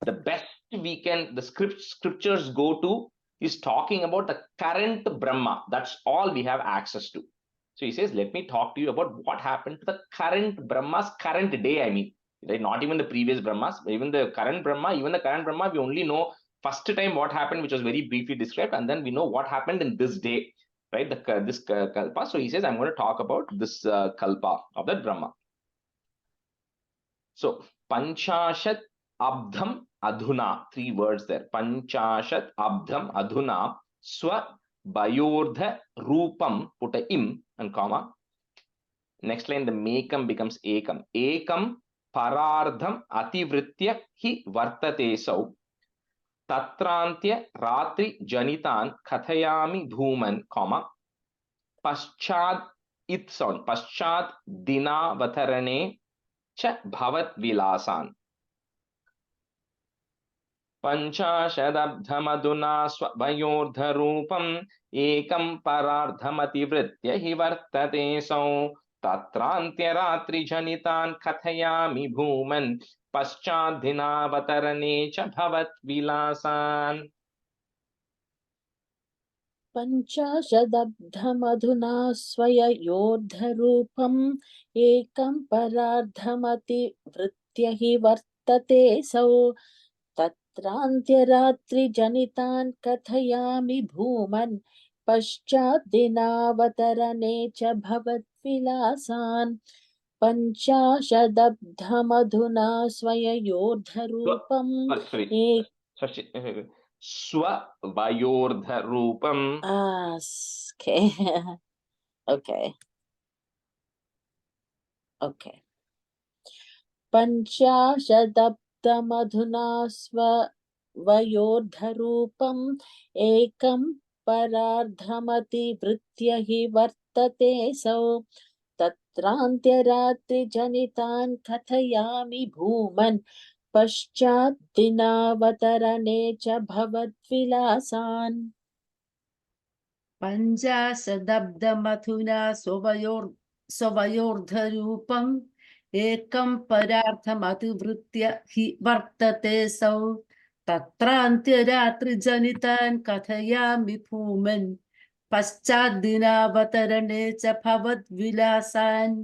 The best we can, the scriptures go to is talking about the current Brahma. That's all we have access to. So he says, let me talk to you about what happened to the current Brahma's current day. I mean, right? Not even the previous Brahmas, but even the current Brahma, we only know first time what happened, which was very briefly described, and then we know what happened in this day, right? This Kalpa. So he says, I'm going to talk about this Kalpa of that Brahma. So, Panchashat Abdham adhuna, 3 words there. Panchashat abdham adhuna swa bayordha rupam, put a im and comma. Next line, the mekam becomes ekam. Ekam parardham ativritya hi vartate sau. Tatrantya ratri janitan kathayami bhuman, comma. Paschad it sound. Paschad dinavatarane cha bhavat vilasan. पंचाशदब्धमधुना स्वभयोर्धरूपम् एकं परार्धमतिवृत्य हि वर्तते सौ तत्रान्त्यरात्रिजनितान् कथयामि भूमन् पश्चाद्दिनावतरणे च भवद्विलासान्. पञ्चाशदब्धमधुना स्वययोर्धरूपम् एकं परार्धमतिवृत्य हि वर्तते सौ तत्रान्त्यरात्रिजनितान् कथयामि भूमन् पश्चाद्दिनावतरणे च भवद्विलासान्. पञ्चाशदब्धमधुना स्वययोर्धरूपम् स्वभयोर्धरूपम्. Okay. पञ्चाशदब्धमधुना स्ववयोर्धरूपम् एकं परार्धमतिवृत्य हि वर्तते सौ तत्रान्त्यरात्रिजनितान् कथयामि भूमन् पश्चाद्दिनावतरणे च भवद्विलासान्. पञ्चाशदब्धमधुना स्ववयोर्धरूपम् एकं परार्थमतिवृत्य हि वर्तते सौ तत्रान्त्यरात्रिजनितान् कथयामि भूमन् पश्चाद्दिनावतरणे च भवद्विलासान्.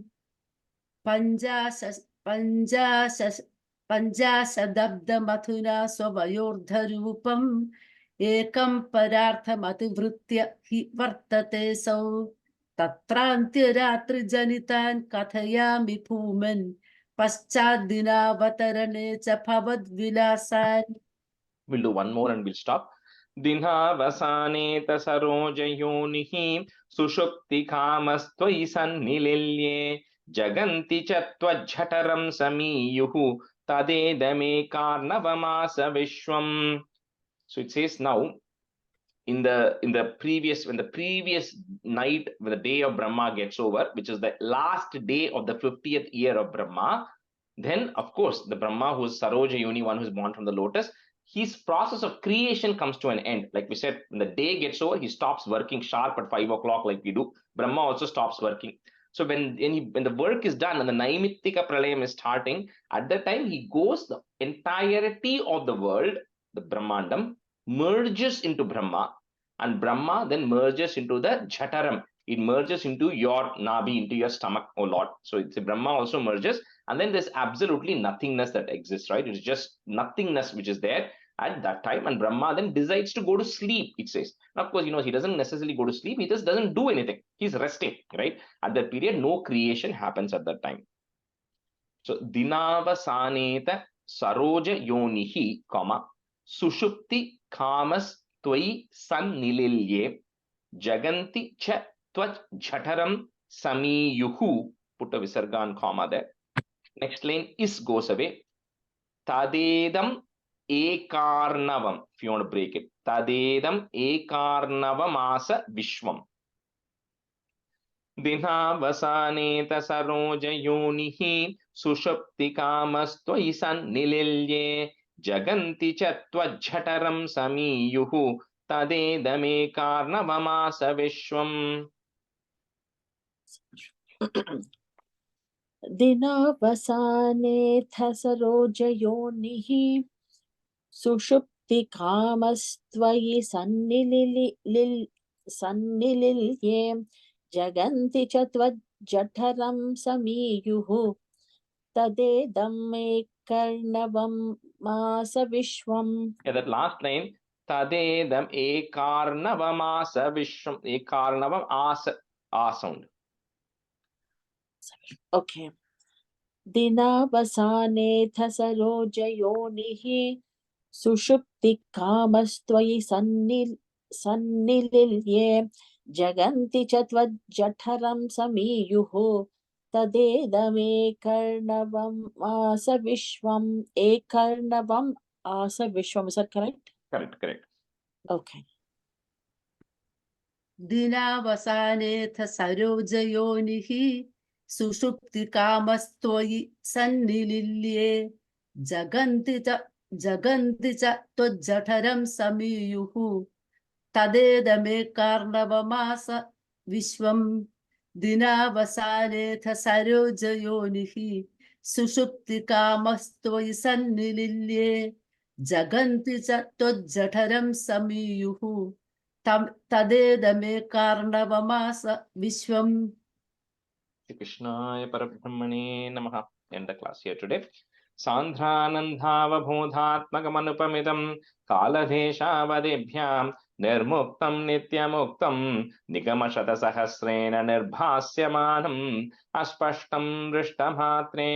पञ्चाशदब्धमधुना स्ववयोर्धरूपम् एकं परार्थमतिवृत्य हि वर्तते सौ तत्रान्त्यरात्रिजनितान् कथयामि भूमन् पश्चाद्दिनावतरणे च भवद्विलासान्. We'll do one more and we'll stop. दिनावसाने तसरोजयोनिः सुषुप्तिकामस्त्वयि सन्निलिल्ये जगन्ति च त्वज्झठरं समीयुः तदेदमेकार्णवमास विश्वम्. So it says now, in the previous, when the previous night, when the day of Brahma gets over, which is the last day of the 50th year of Brahma, then of course the Brahma, who is Saroja Yoni, one who is born from the lotus, his process of creation comes to an end. Like we said, when the day gets over, he stops working sharp at 5 o'clock like we do. Brahma also stops working. So when the work is done and the Naimittika Pralayam is starting, at that time he goes, the entirety of the world, the Brahmandam, merges into Brahma, and Brahma then merges into the Jhataram. It merges into your Nabi, into your stomach, oh Lord. So it's Brahma also merges, and then there's absolutely nothingness that exists, right? It's just nothingness which is there at that time, and Brahma then decides to go to sleep, it says. Now, of course, he doesn't necessarily go to sleep, he just doesn't do anything. He's resting, right? At that period, no creation happens at that time. So, Dinavasaneta Saroja Yonihi, comma, Sushupti Kamas Twai Sannililye Jaganti Cha Twaj Jhataram Samiyuhu, put a visarga and comma there. Next line is goes away. Tadedam ekarnavam, if you want to break it. Tadedam ekarnavamasa vishwam. Dinavasane tasaroja yonihi sushuptikamastoyi sannililye jaganti chattva jhataram samiyuhu tadedame karnavamasa vishwam. दिनावसानेऽथ सरोजयोनिः सुषुप्तिकामस्त्वयि सन्निलिल्ये जगन्ति च त्वज्जठरं समीयुः तदेदमेकर्णवमास विश्वम्. Yeah, that last line, Tadedam ekarnavamasa vishwam, ekarnavam asa, sound. Okay. दिनावसानेऽथ सरोजयोनिः सुषुप्ति कामस्त्वयि सन्निलिल्ये जगन्ति च त्वज्जठरं समीयुः तदेदमेकर्णवम् आस विश्वम् एकर्णवम् आस विश्वम्. Is that correct? Correct. Okay. दिनावसानेऽथ सरोजयोनिः सुषुप्तिकामस्त्वयि सन्निलिल्ये जगन्ति च त्वज्जठरं समीयुः तदेदमेकार्णवमास विश्वम् दिनावसानेऽथ सरोजयोनिः सुषुप्तिकामस्त्वयि सन्निलिल्ये जगन्ति च त्वज्जठरं समीयुः तदेदमेकार्णवमास विश्वम्. Shri Krishnaya Parabrahmane Namaha. End the class here today. Sandhranandhavabodhatmakamανupamidam kaladeshavadebhyam nirmuktam nityamuktam nigamashatasahasrena nirbhasyamanam aspashtam drishtamatre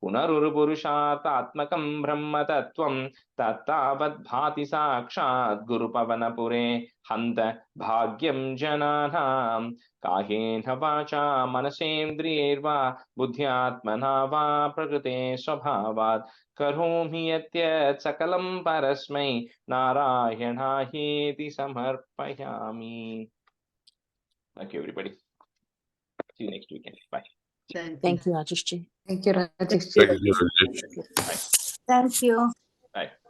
punarurupurushatatmakam brahma tattvam tattavad bhati sakshat gurupavanapure hanta bhagyam jananam कायेन वाचा मनसेन्द्रियैर्वा बुद्ध्यात्मना वा प्रकृते स्वभावात् करोमि यत् सकलं परस्मै नारायणायेति समर्पयामि. Thank you everybody. See you next weekend. Bye. Thank you, Rajesh ji. Thank you, Rajesh. Thank you. Bye.